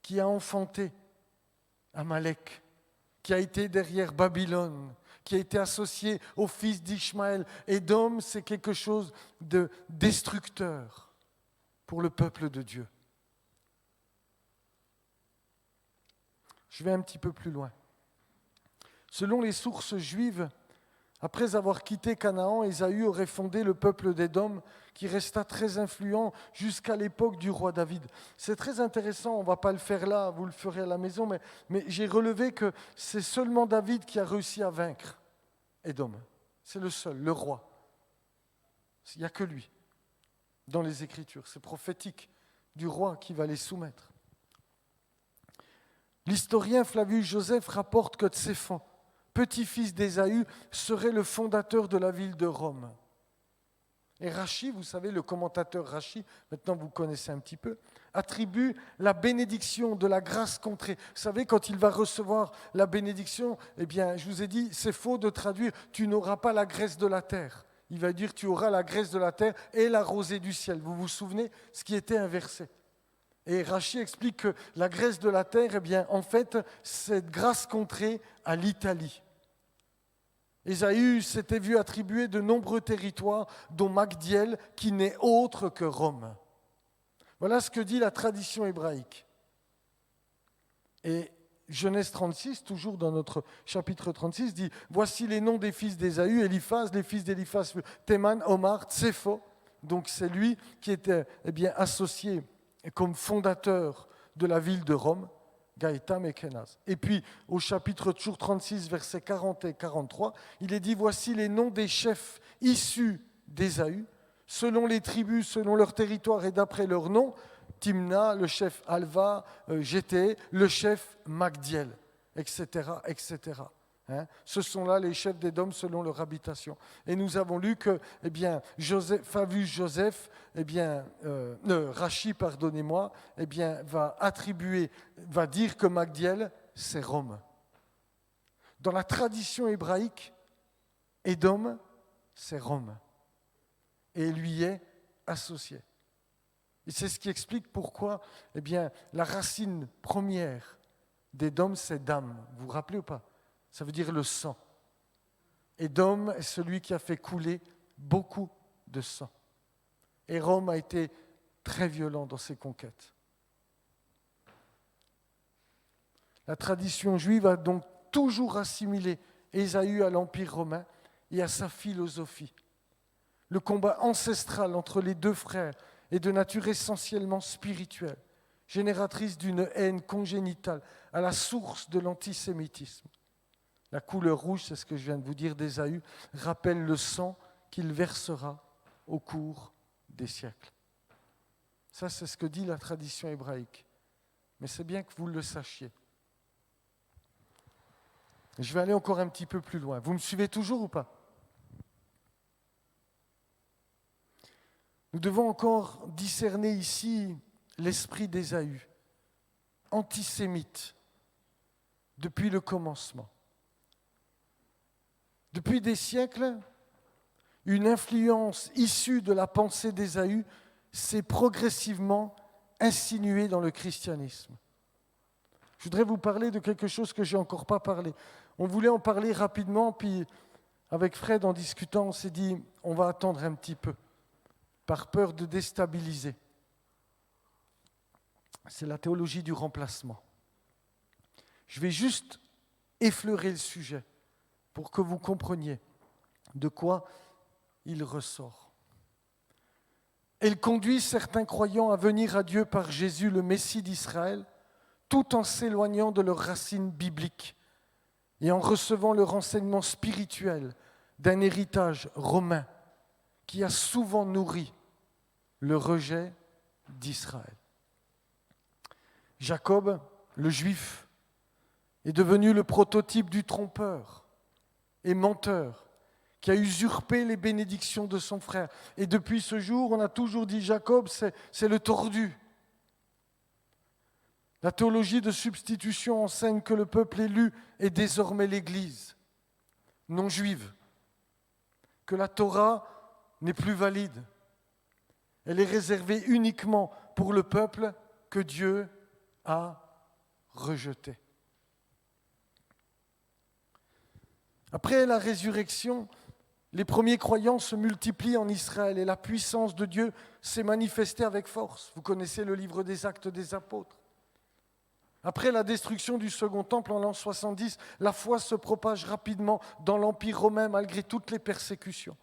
qui a enfanté Amalek, qui a été derrière Babylone, qui a été associé au fils d'Ishmaël. Édom, c'est quelque chose de destructeur pour le peuple de Dieu. Je vais un petit peu plus loin. Selon les sources juives, après avoir quitté Canaan, Ésaü aurait fondé le peuple d'Édom, qui resta très influent jusqu'à l'époque du roi David. C'est très intéressant, on ne va pas le faire là, vous le ferez à la maison, mais j'ai relevé que c'est seulement David qui a réussi à vaincre Édom. C'est le seul, le roi. Il n'y a que lui dans les Écritures, c'est prophétique. du roi qui va les soumettre. L'historien Flavius Joseph rapporte que Céphon, petit-fils d'Ésaü, serait le fondateur de la ville de Rome. Et Rachi, vous savez, le commentateur Rachi, maintenant vous connaissez un petit peu, attribue la bénédiction de la grâce contrée. Vous savez, quand il va recevoir la bénédiction, eh bien, je vous ai dit, c'est faux de traduire « tu n'auras pas la graisse de la terre ». Il va dire « tu auras la graisse de la terre et la rosée du ciel ». Vous vous souvenez ce qui était inversé. Et Rachi explique que la graisse de la terre, eh bien, en fait, cette grâce contrée à l'Italie. Ésaü s'était vu attribuer de nombreux territoires, dont Magdiel, qui n'est autre que Rome. Voilà ce que dit la tradition hébraïque. Et Genèse 36, toujours dans notre chapitre 36, dit « Voici les noms des fils d'Ésaü, Éliphaz, les fils d'Éliphaz, Théman, Omar, Tsépho. » Donc c'est lui qui était associé comme fondateur de la ville de Rome. Gaëtam et Kenaz. Et puis, au chapitre toujours 36, versets 40 et 43, il est dit « Voici les noms des chefs issus d'Ésaü, selon les tribus, selon leur territoire et d'après leur nom, Timna, le chef Alva, Jété, le chef Magdiel, etc. etc. » Ce sont là les chefs d'Édom selon leur habitation. Et nous avons lu que, Flavius Joseph, Rachi, pardonnez-moi, va dire que Magdiel, c'est Rome. Dans la tradition hébraïque, Édom, c'est Rome. Et il lui est associé. Et c'est ce qui explique pourquoi, la racine première d'Édom, c'est Dam. Vous vous rappelez ou pas ? Ça veut dire le sang. Édom est celui qui a fait couler beaucoup de sang. Et Rome a été très violent dans ses conquêtes. La tradition juive a donc toujours assimilé Ésaü à l'Empire romain et à sa philosophie. Le combat ancestral entre les deux frères est de nature essentiellement spirituelle, génératrice d'une haine congénitale à la source de l'antisémitisme. La couleur rouge, c'est ce que je viens de vous dire d'Ésaü, rappelle le sang qu'il versera au cours des siècles. Ça, c'est ce que dit la tradition hébraïque. Mais c'est bien que vous le sachiez. Je vais aller encore un petit peu plus loin. Vous me suivez toujours ou pas ? Nous devons encore discerner ici l'esprit d'Ésaü, antisémite, depuis le commencement. Depuis des siècles, une influence issue de la pensée d'Ésaü s'est progressivement insinuée dans le christianisme. Je voudrais vous parler de quelque chose que je n'ai encore pas parlé. On voulait en parler rapidement, puis avec Fred, en discutant, on s'est dit, on va attendre un petit peu, par peur de déstabiliser. C'est la théologie du remplacement. Je vais juste effleurer le sujet pour que vous compreniez de quoi il ressort. Elle conduit certains croyants à venir à Dieu par Jésus, le Messie d'Israël, tout en s'éloignant de leurs racines bibliques et en recevant le renseignement spirituel d'un héritage romain qui a souvent nourri le rejet d'Israël. Jacob, le juif, est devenu le prototype du trompeur et menteur qui a usurpé les bénédictions de son frère. Et depuis ce jour, on a toujours dit Jacob, c'est le tordu. La théologie de substitution enseigne que le peuple élu est désormais l'Église, non juive, que la Torah n'est plus valide. Elle est réservée uniquement pour le peuple que Dieu a rejeté. Après la résurrection, les premiers croyants se multiplient en Israël et la puissance de Dieu s'est manifestée avec force. Vous connaissez le livre des Actes des Apôtres. Après la destruction du second temple en l'an 70, la foi se propage rapidement dans l'Empire romain malgré toutes les persécutions.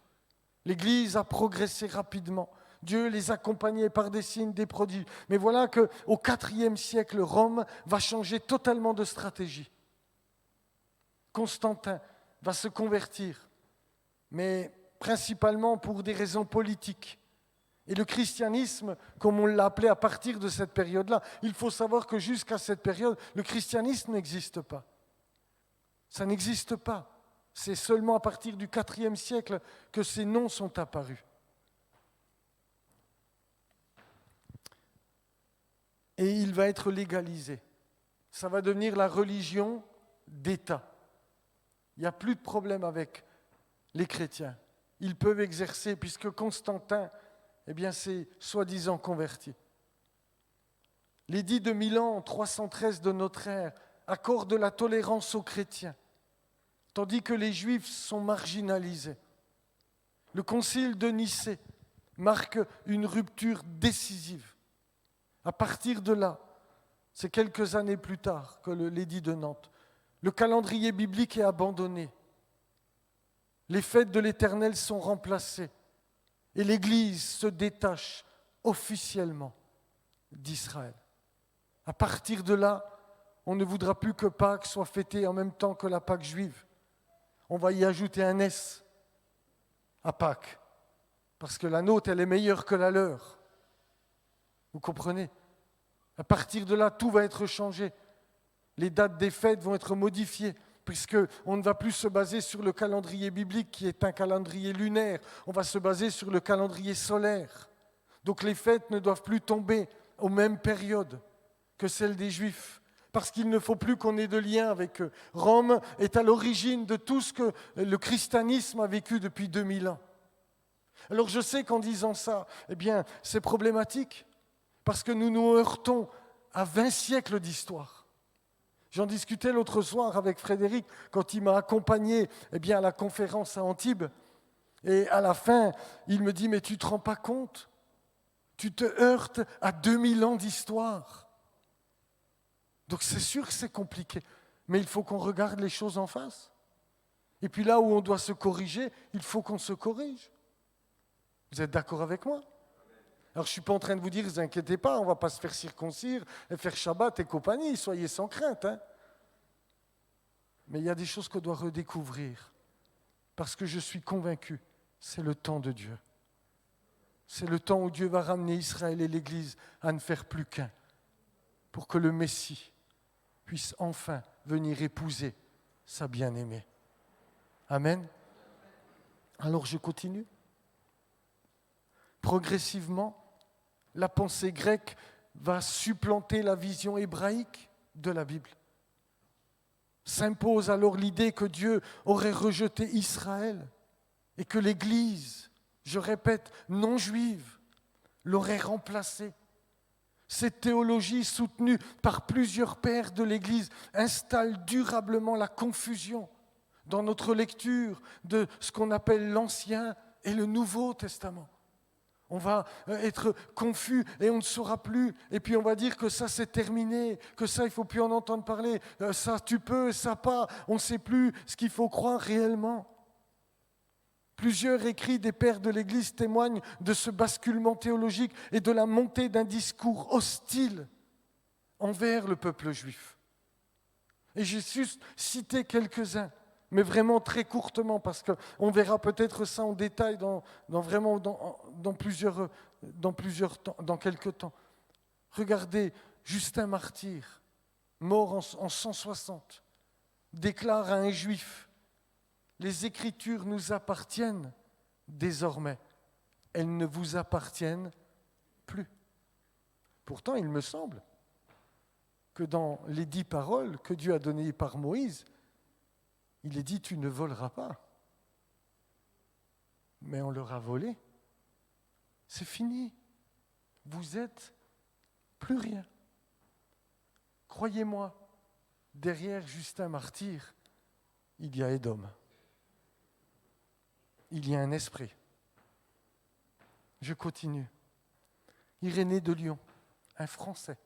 L'Église a progressé rapidement. Dieu les accompagnait par des signes, des prodiges. Mais voilà qu'au IVe siècle, Rome va changer totalement de stratégie. Constantin va se convertir, mais principalement pour des raisons politiques. Et le christianisme, comme on l'a appelé à partir de cette période-là, il faut savoir que jusqu'à cette période, le christianisme n'existe pas. Ça n'existe pas. C'est seulement à partir du IVe siècle que ces noms sont apparus. Et il va être légalisé. Ça va devenir la religion d'État. Il n'y a plus de problème avec les chrétiens. Ils peuvent exercer, puisque Constantin, s'est soi-disant converti. L'édit de Milan, en 313 de notre ère, accorde la tolérance aux chrétiens, tandis que les Juifs sont marginalisés. Le concile de Nicée marque une rupture décisive. À partir de là, c'est quelques années plus tard que l'édit de Nantes, le calendrier biblique est abandonné. Les fêtes de l'Éternel sont remplacées et l'Église se détache officiellement d'Israël. À partir de là, on ne voudra plus que Pâques soit fêtée en même temps que la Pâque juive. On va y ajouter un S à Pâques, parce que la nôtre, elle est meilleure que la leur. Vous comprenez? À partir de là, tout va être changé. Les dates des fêtes vont être modifiées, puisqu'on ne va plus se baser sur le calendrier biblique qui est un calendrier lunaire. On va se baser sur le calendrier solaire. Donc les fêtes ne doivent plus tomber aux mêmes périodes que celles des Juifs, parce qu'il ne faut plus qu'on ait de lien avec eux. Rome est à l'origine de tout ce que le christianisme a vécu depuis 2000 ans. Alors je sais qu'en disant ça, c'est problématique, parce que nous nous heurtons à 20 siècles d'histoire. J'en discutais l'autre soir avec Frédéric quand il m'a accompagné à la conférence à Antibes. Et à la fin, il me dit « Mais tu ne te rends pas compte? Tu te heurtes à 2000 ans d'histoire. » Donc c'est sûr que c'est compliqué, mais il faut qu'on regarde les choses en face. Et puis là où on doit se corriger, il faut qu'on se corrige. Vous êtes d'accord avec moi? Alors je ne suis pas en train de vous dire, ne vous inquiétez pas, on ne va pas se faire circoncire et faire Shabbat et compagnie, soyez sans crainte. Mais il y a des choses qu'on doit redécouvrir, parce que je suis convaincu, c'est le temps de Dieu. C'est le temps où Dieu va ramener Israël et l'Église à ne faire plus qu'un, pour que le Messie puisse enfin venir épouser sa bien-aimée. Amen. Alors je continue. Progressivement, la pensée grecque va supplanter la vision hébraïque de la Bible. S'impose alors l'idée que Dieu aurait rejeté Israël et que l'Église, je répète, non juive, l'aurait remplacé. Cette théologie soutenue par plusieurs pères de l'Église installe durablement la confusion dans notre lecture de ce qu'on appelle l'Ancien et le Nouveau Testament. On va être confus et on ne saura plus. Et puis on va dire que ça c'est terminé, que ça il ne faut plus en entendre parler. Ça tu peux, ça pas. On ne sait plus ce qu'il faut croire réellement. Plusieurs écrits des pères de l'Église témoignent de ce basculement théologique et de la montée d'un discours hostile envers le peuple juif. Et j'ai juste cité quelques-uns, mais vraiment très courtement, parce qu'on verra peut-être ça en détail dans quelques temps. Regardez, Justin Martyr, mort en 160, déclare à un juif: les Écritures nous appartiennent désormais, elles ne vous appartiennent plus. Pourtant, il me semble que dans les 10 paroles que Dieu a données par Moïse, il est dit « tu ne voleras pas ». Mais on leur a volé. C'est fini. Vous êtes plus rien. Croyez-moi, derrière Justin Martyr, il y a Édom. Il y a un esprit. Je continue. Irénée de Lyon, un Français.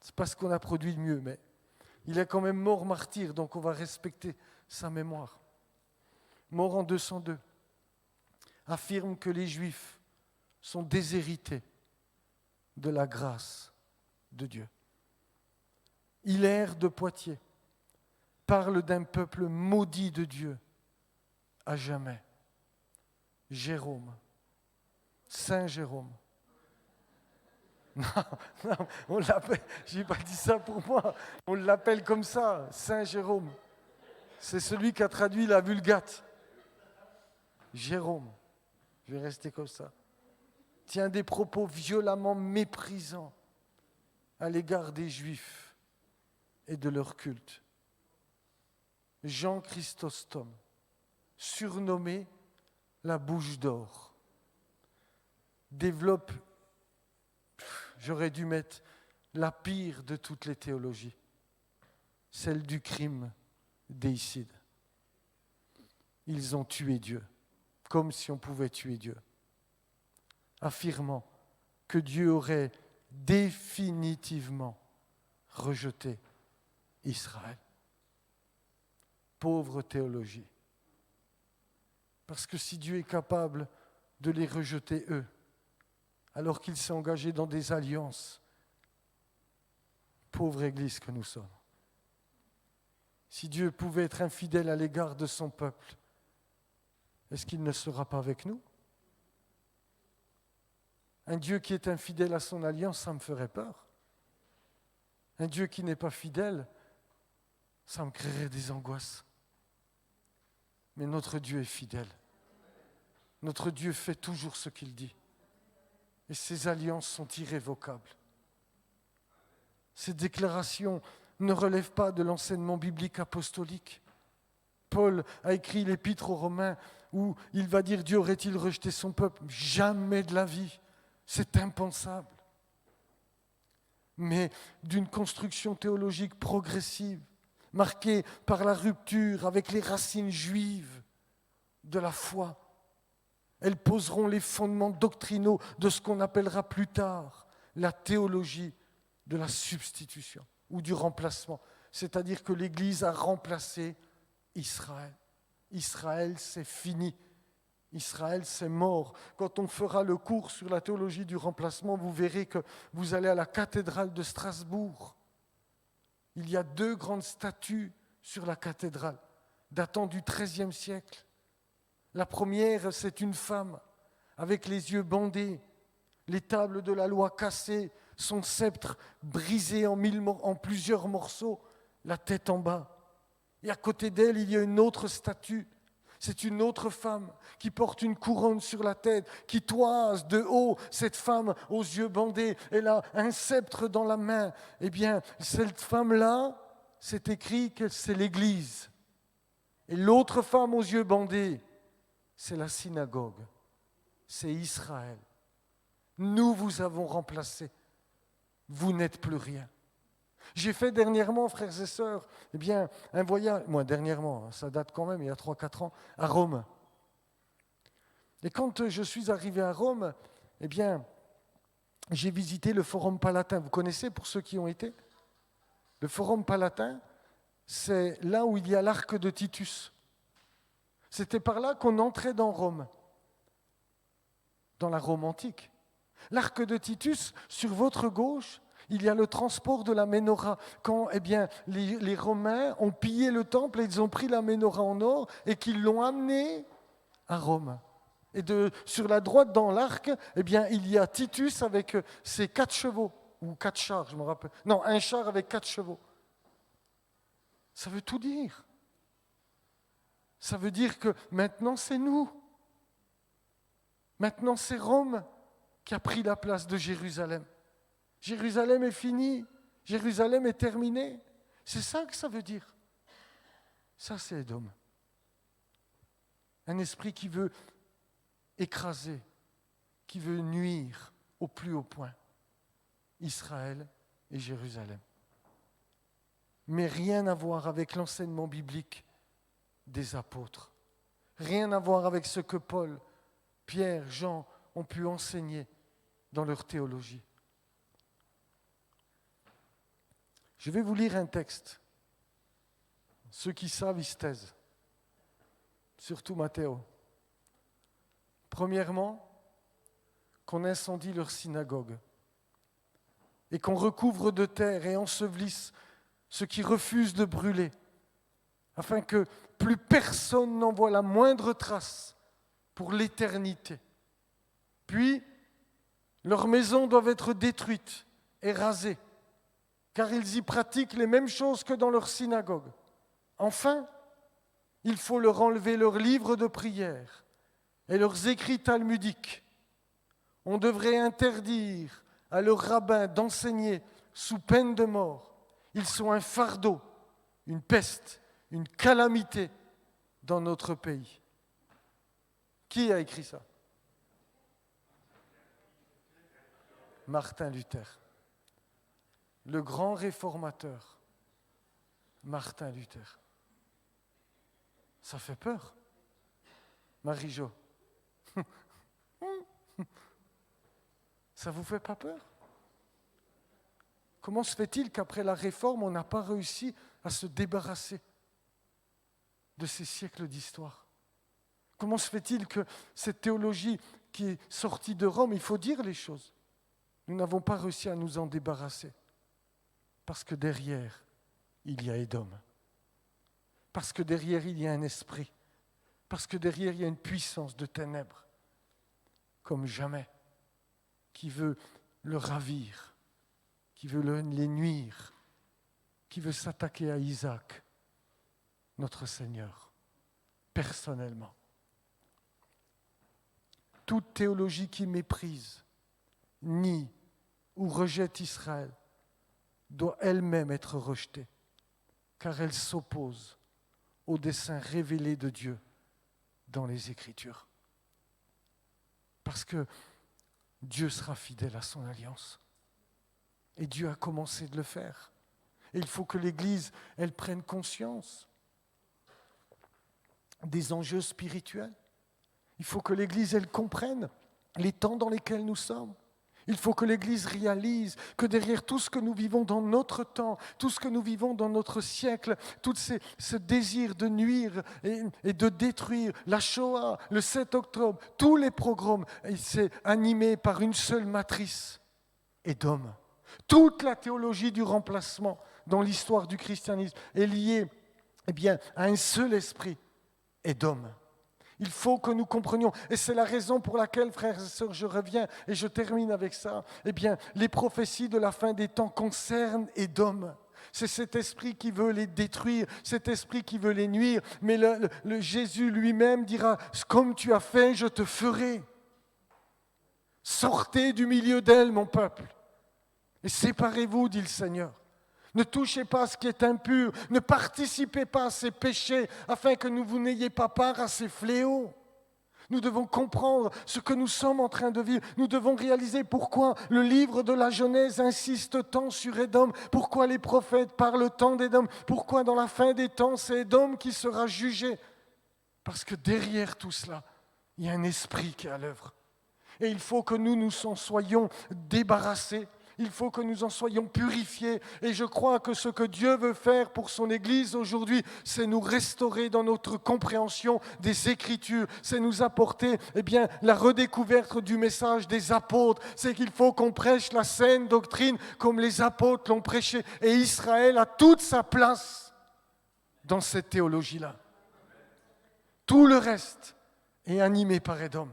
C'est pas ce qu'on a produit de mieux, mais il est quand même mort martyr, donc on va respecter sa mémoire. Mort en 202, affirme que les Juifs sont déshérités de la grâce de Dieu. Hilaire de Poitiers parle d'un peuple maudit de Dieu à jamais. Jérôme, Saint Jérôme. Non, non, on l'appelle, je n'ai pas dit ça pour moi, on l'appelle comme ça, Saint Jérôme. C'est celui qui a traduit la Vulgate. Jérôme, je vais rester comme ça, tient des propos violemment méprisants à l'égard des Juifs et de leur culte. Jean Chrysostome, surnommé la bouche d'or, développe, j'aurais dû mettre la pire de toutes les théologies, celle du crime déicide. Ils ont tué Dieu, comme si on pouvait tuer Dieu, affirmant que Dieu aurait définitivement rejeté Israël. Pauvre théologie. Parce que si Dieu est capable de les rejeter eux, alors qu'il s'est engagé dans des alliances, pauvre Église que nous sommes. Si Dieu pouvait être infidèle à l'égard de son peuple, est-ce qu'il ne sera pas avec nous? Un Dieu qui est infidèle à son alliance, ça me ferait peur. Un Dieu qui n'est pas fidèle, ça me créerait des angoisses. Mais notre Dieu est fidèle. Notre Dieu fait toujours ce qu'il dit. Et ses alliances sont irrévocables. Ces déclarations ne relèvent pas de l'enseignement biblique apostolique. Paul a écrit l'épître aux Romains où il va dire « Dieu aurait-il rejeté son peuple ?» Jamais de la vie. C'est impensable. Mais d'une construction théologique progressive, marquée par la rupture avec les racines juives de la foi. Elles poseront les fondements doctrinaux de ce qu'on appellera plus tard la théologie de la substitution ou du remplacement. C'est-à-dire que l'Église a remplacé Israël. Israël, c'est fini. Israël, c'est mort. Quand on fera le cours sur la théologie du remplacement, vous verrez que vous allez à la cathédrale de Strasbourg. Il y a 2 grandes statues sur la cathédrale, datant du XIIIe siècle. La première, c'est une femme avec les yeux bandés, les tables de la loi cassées, son sceptre brisé en plusieurs morceaux, la tête en bas. Et à côté d'elle, il y a une autre statue. C'est une autre femme qui porte une couronne sur la tête, qui toise de haut cette femme aux yeux bandés. Elle a un sceptre dans la main. Eh bien, cette femme-là, c'est écrit que c'est l'Église. Et l'autre femme aux yeux bandés, c'est la synagogue. C'est Israël. Nous vous avons remplacé. Vous n'êtes plus rien. J'ai fait dernièrement, frères et sœurs, un voyage, moi dernièrement, ça date quand même, il y a 3-4 ans, à Rome. Et quand je suis arrivé à Rome, j'ai visité le Forum Palatin. Vous connaissez pour ceux qui ont été? Le Forum Palatin, c'est là où il y a l'arc de Titus. C'était par là qu'on entrait dans Rome, dans la Rome antique. L'arc de Titus, sur votre gauche, il y a le transport de la Ménorah. Quand les Romains ont pillé le temple et ils ont pris la Ménorah en or et qu'ils l'ont amenée à Rome. Et sur la droite dans l'arc, il y a Titus avec ses 4 chevaux, ou 4 chars, je me rappelle. Non, un char avec 4 chevaux. Ça veut tout dire. Ça veut dire que maintenant c'est nous. Maintenant c'est Rome qui a pris la place de Jérusalem. Jérusalem est fini, Jérusalem est terminé. C'est ça que ça veut dire. Ça, c'est Édom. Un esprit qui veut écraser, qui veut nuire au plus haut point. Israël et Jérusalem. Mais rien à voir avec l'enseignement biblique des apôtres. Rien à voir avec ce que Paul, Pierre, Jean ont pu enseigner dans leur théologie. Je vais vous lire un texte. Ceux qui savent, ils se taisent. Surtout Matthéo. Premièrement, qu'on incendie leur synagogue et qu'on recouvre de terre et ensevelisse ceux qui refusent de brûler, afin que plus personne n'en voie la moindre trace pour l'éternité. Puis, leurs maisons doivent être détruites et rasées, car ils y pratiquent les mêmes choses que dans leur synagogue. Enfin, il faut leur enlever leurs livres de prière et leurs écrits talmudiques. On devrait interdire à leurs rabbins d'enseigner sous peine de mort. Ils sont un fardeau, une peste, une calamité dans notre pays. Qui a écrit ça? Martin Luther. Le grand réformateur, Martin Luther. Ça fait peur, Marie-Jo. Ça vous fait pas peur? Comment se fait-il qu'après la Réforme, on n'a pas réussi à se débarrasser de ces siècles d'histoire? Comment se fait-il que cette théologie qui est sortie de Rome, il faut dire les choses, nous n'avons pas réussi à nous en débarrasser? Parce que derrière, il y a Édom. Parce que derrière, il y a un esprit. Parce que derrière, il y a une puissance de ténèbres, comme jamais, qui veut le ravir, qui veut les nuire, qui veut s'attaquer à Isaac, notre Seigneur, personnellement. Toute théologie qui méprise, nie ou rejette Israël doit elle-même être rejetée, car elle s'oppose au dessein révélé de Dieu dans les Écritures. Parce que Dieu sera fidèle à son alliance. Et Dieu a commencé de le faire. Et il faut que l'Église, elle prenne conscience des enjeux spirituels. Il faut que l'Église, elle comprenne les temps dans lesquels nous sommes. Il faut que l'Église réalise que derrière tout ce que nous vivons dans notre temps, tout ce que nous vivons dans notre siècle, tout ce désir de nuire et de détruire, la Shoah, le 7 octobre, tous les pogroms, c'est animé par une seule matrice, Édom. Toute la théologie du remplacement dans l'histoire du christianisme est liée à un seul esprit, Édom. Il faut que nous comprenions, et c'est la raison pour laquelle, frères et sœurs, je reviens et je termine avec ça, les prophéties de la fin des temps concernent Édom. C'est cet esprit qui veut les détruire, cet esprit qui veut les nuire, mais le Jésus lui-même dira, comme tu as fait, je te ferai. Sortez du milieu d'elle, mon peuple, et séparez-vous, dit le Seigneur. Ne touchez pas à ce qui est impur, ne participez pas à ces péchés, afin que vous n'ayez pas part à ces fléaux. Nous devons comprendre ce que nous sommes en train de vivre. Nous devons réaliser pourquoi le livre de la Genèse insiste tant sur Édom, pourquoi les prophètes parlent tant d'Édom, pourquoi dans la fin des temps, c'est Édom qui sera jugé. Parce que derrière tout cela, il y a un esprit qui est à l'œuvre. Et il faut que nous en soyons débarrassés. Il faut que nous en soyons purifiés. Et je crois que ce que Dieu veut faire pour son Église aujourd'hui, c'est nous restaurer dans notre compréhension des Écritures. C'est nous apporter la redécouverte du message des apôtres. C'est qu'il faut qu'on prêche la saine doctrine comme les apôtres l'ont prêché. Et Israël a toute sa place dans cette théologie-là. Tout le reste est animé par Édom.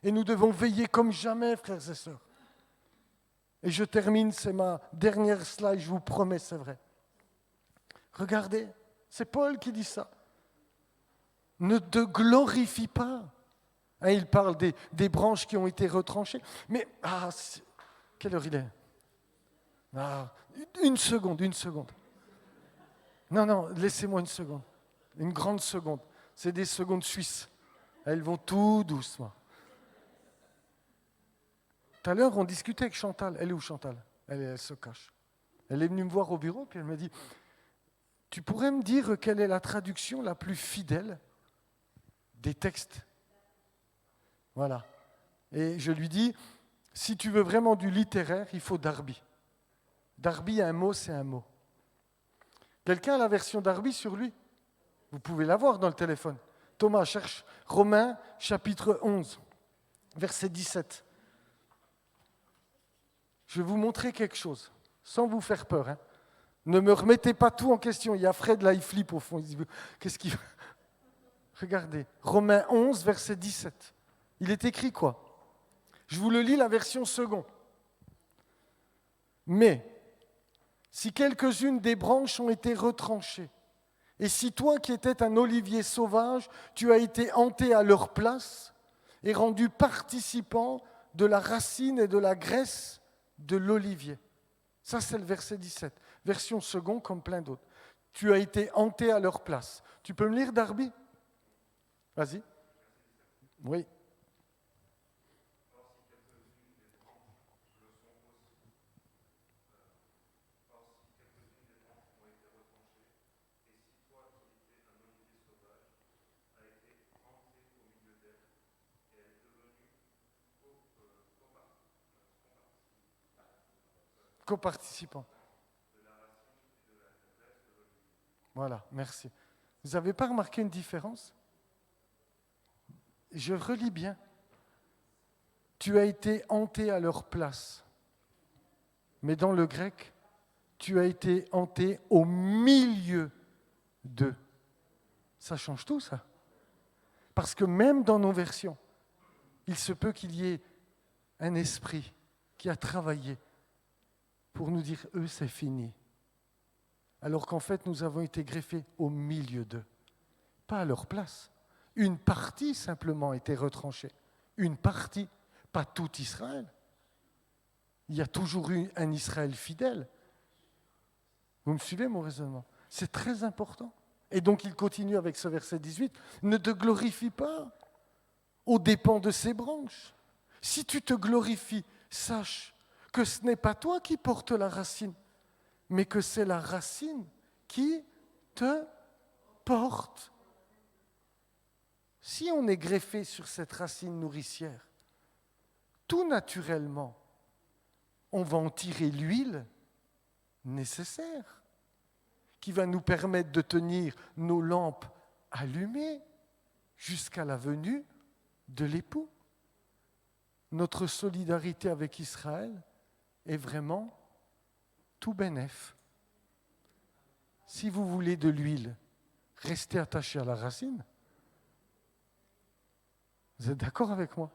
Et nous devons veiller comme jamais, frères et sœurs. Et je termine, c'est ma dernière slide, je vous promets, c'est vrai. Regardez, c'est Paul qui dit ça. Ne te glorifie pas. Hein, il parle des branches qui ont été retranchées. Mais, quelle heure il est? Une seconde. Non, laissez-moi une seconde. Une grande seconde. C'est des secondes suisses. Elles vont tout doucement. Tout à l'heure, on discutait avec Chantal. Elle est où, Chantal? Elle se cache. Elle est venue me voir au bureau, puis elle m'a dit, tu pourrais me dire quelle est la traduction la plus fidèle des textes? Voilà. Et je lui dis, si tu veux vraiment du littéraire, il faut Darby. Darby, un mot, c'est un mot. Quelqu'un a la version Darby sur lui? Vous pouvez la voir dans le téléphone. Thomas, cherche Romains, chapitre 11, verset 17. Je vais vous montrer quelque chose, sans vous faire peur. Hein. Ne me remettez pas tout en question. Il y a Fred là, il flippe au fond. Il dit, qu'est-ce qu'il veut? Regardez, Romains 11, verset 17. Il est écrit quoi? Je vous le lis la version seconde. Mais, si quelques-unes des branches ont été retranchées, et si toi qui étais un olivier sauvage, tu as été hanté à leur place et rendu participant de la racine et de la graisse de l'olivier. Ça, c'est le verset 17. Version seconde comme plein d'autres. Tu as été hanté à leur place. Tu peux me lire, Darby? Vas-y. Oui. Coparticipant. Voilà, merci. Vous n'avez pas remarqué une différence? Je relis bien. Tu as été hanté à leur place. Mais dans le grec, tu as été hanté au milieu d'eux. Ça change tout, ça. Parce que même dans nos versions, il se peut qu'il y ait un esprit qui a travaillé pour nous dire, eux, c'est fini. Alors qu'en fait, nous avons été greffés au milieu d'eux, pas à leur place. Une partie simplement a été retranchée. Une partie, pas tout Israël. Il y a toujours eu un Israël fidèle. Vous me suivez mon raisonnement? C'est très important. Et donc il continue avec ce verset 18. Ne te glorifie pas aux dépens de ces branches. Si tu te glorifies, sache que ce n'est pas toi qui portes la racine, mais que c'est la racine qui te porte. Si on est greffé sur cette racine nourricière, tout naturellement, on va en tirer l'huile nécessaire qui va nous permettre de tenir nos lampes allumées jusqu'à la venue de l'époux. Notre solidarité avec Israël est vraiment tout bénef. Si vous voulez de l'huile, restez attaché à la racine. Vous êtes d'accord avec moi?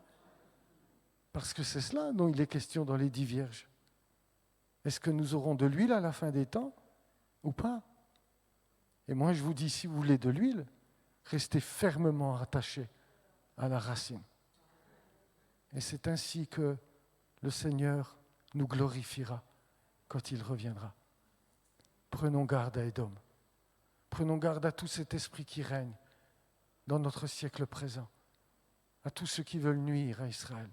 Parce que c'est cela dont il est question dans les 10 vierges. Est-ce que nous aurons de l'huile à la fin des temps ou pas? Et moi je vous dis, si vous voulez de l'huile, restez fermement attachés à la racine. Et c'est ainsi que le Seigneur nous glorifiera quand il reviendra. Prenons garde à Édom. Prenons garde à tout cet esprit qui règne dans notre siècle présent, à tous ceux qui veulent nuire à Israël,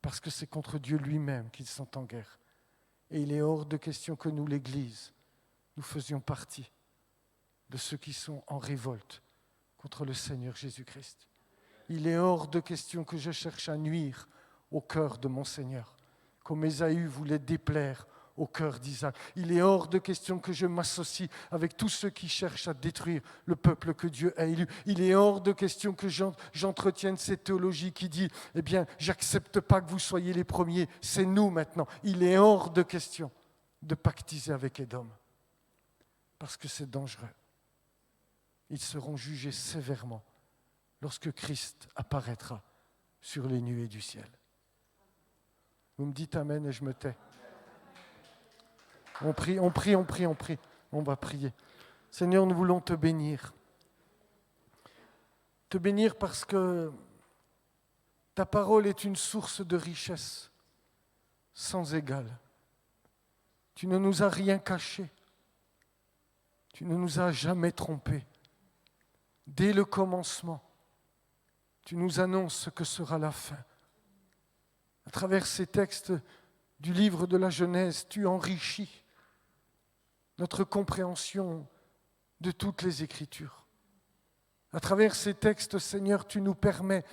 parce que c'est contre Dieu lui-même qu'ils sont en guerre. Et il est hors de question que nous, l'Église, nous faisions partie de ceux qui sont en révolte contre le Seigneur Jésus-Christ. Il est hors de question que je cherche à nuire au cœur de mon Seigneur, comme Ésaü voulait déplaire au cœur d'Isaac. Il est hors de question que je m'associe avec tous ceux qui cherchent à détruire le peuple que Dieu a élu. Il est hors de question que j'entretienne cette théologie qui dit « Eh bien, j'accepte pas que vous soyez les premiers, c'est nous maintenant. » Il est hors de question de pactiser avec Édom, parce que c'est dangereux. Ils seront jugés sévèrement lorsque Christ apparaîtra sur les nuées du ciel. Vous me dites Amen et je me tais. On prie. On va prier. Seigneur, nous voulons te bénir. Te bénir parce que ta parole est une source de richesse sans égale. Tu ne nous as rien caché. Tu ne nous as jamais trompés. Dès le commencement, tu nous annonces ce que sera la fin. À travers ces textes du livre de la Genèse, tu enrichis notre compréhension de toutes les Écritures. À travers ces textes, Seigneur, tu nous permets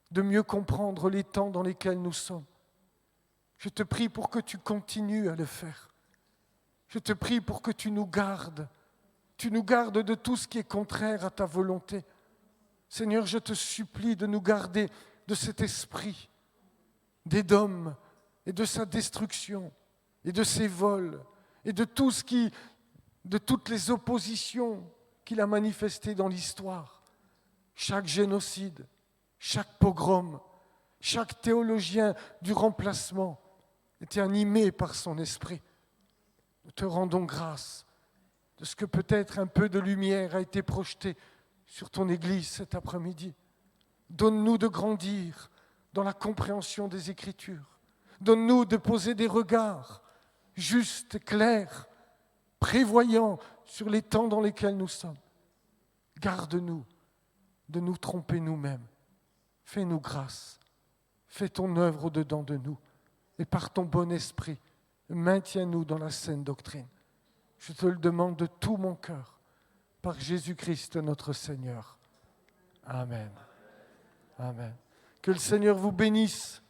de mieux comprendre les temps dans lesquels nous sommes. Je te prie pour que tu continues à le faire. Je te prie pour que tu nous gardes. Tu nous gardes de tout ce qui est contraire à ta volonté. Seigneur, je te supplie de nous garder de cet esprit d'Édom et de sa destruction et de ses vols et de tout de toutes les oppositions qu'il a manifestées dans l'histoire. Chaque génocide, chaque pogrom, Chaque théologien du remplacement était animé par son esprit. Nous te rendons grâce de ce que peut-être un peu de lumière a été projetée sur ton Église cet après-midi. Donne-nous de grandir dans la compréhension des Écritures. Donne-nous de poser des regards justes, clairs, prévoyants sur les temps dans lesquels nous sommes. Garde-nous de nous tromper nous-mêmes. Fais-nous grâce. Fais ton œuvre au-dedans de nous. Et par ton bon esprit, maintiens-nous dans la saine doctrine. Je te le demande de tout mon cœur, par Jésus-Christ notre Seigneur. Amen. Amen. Que le Seigneur vous bénisse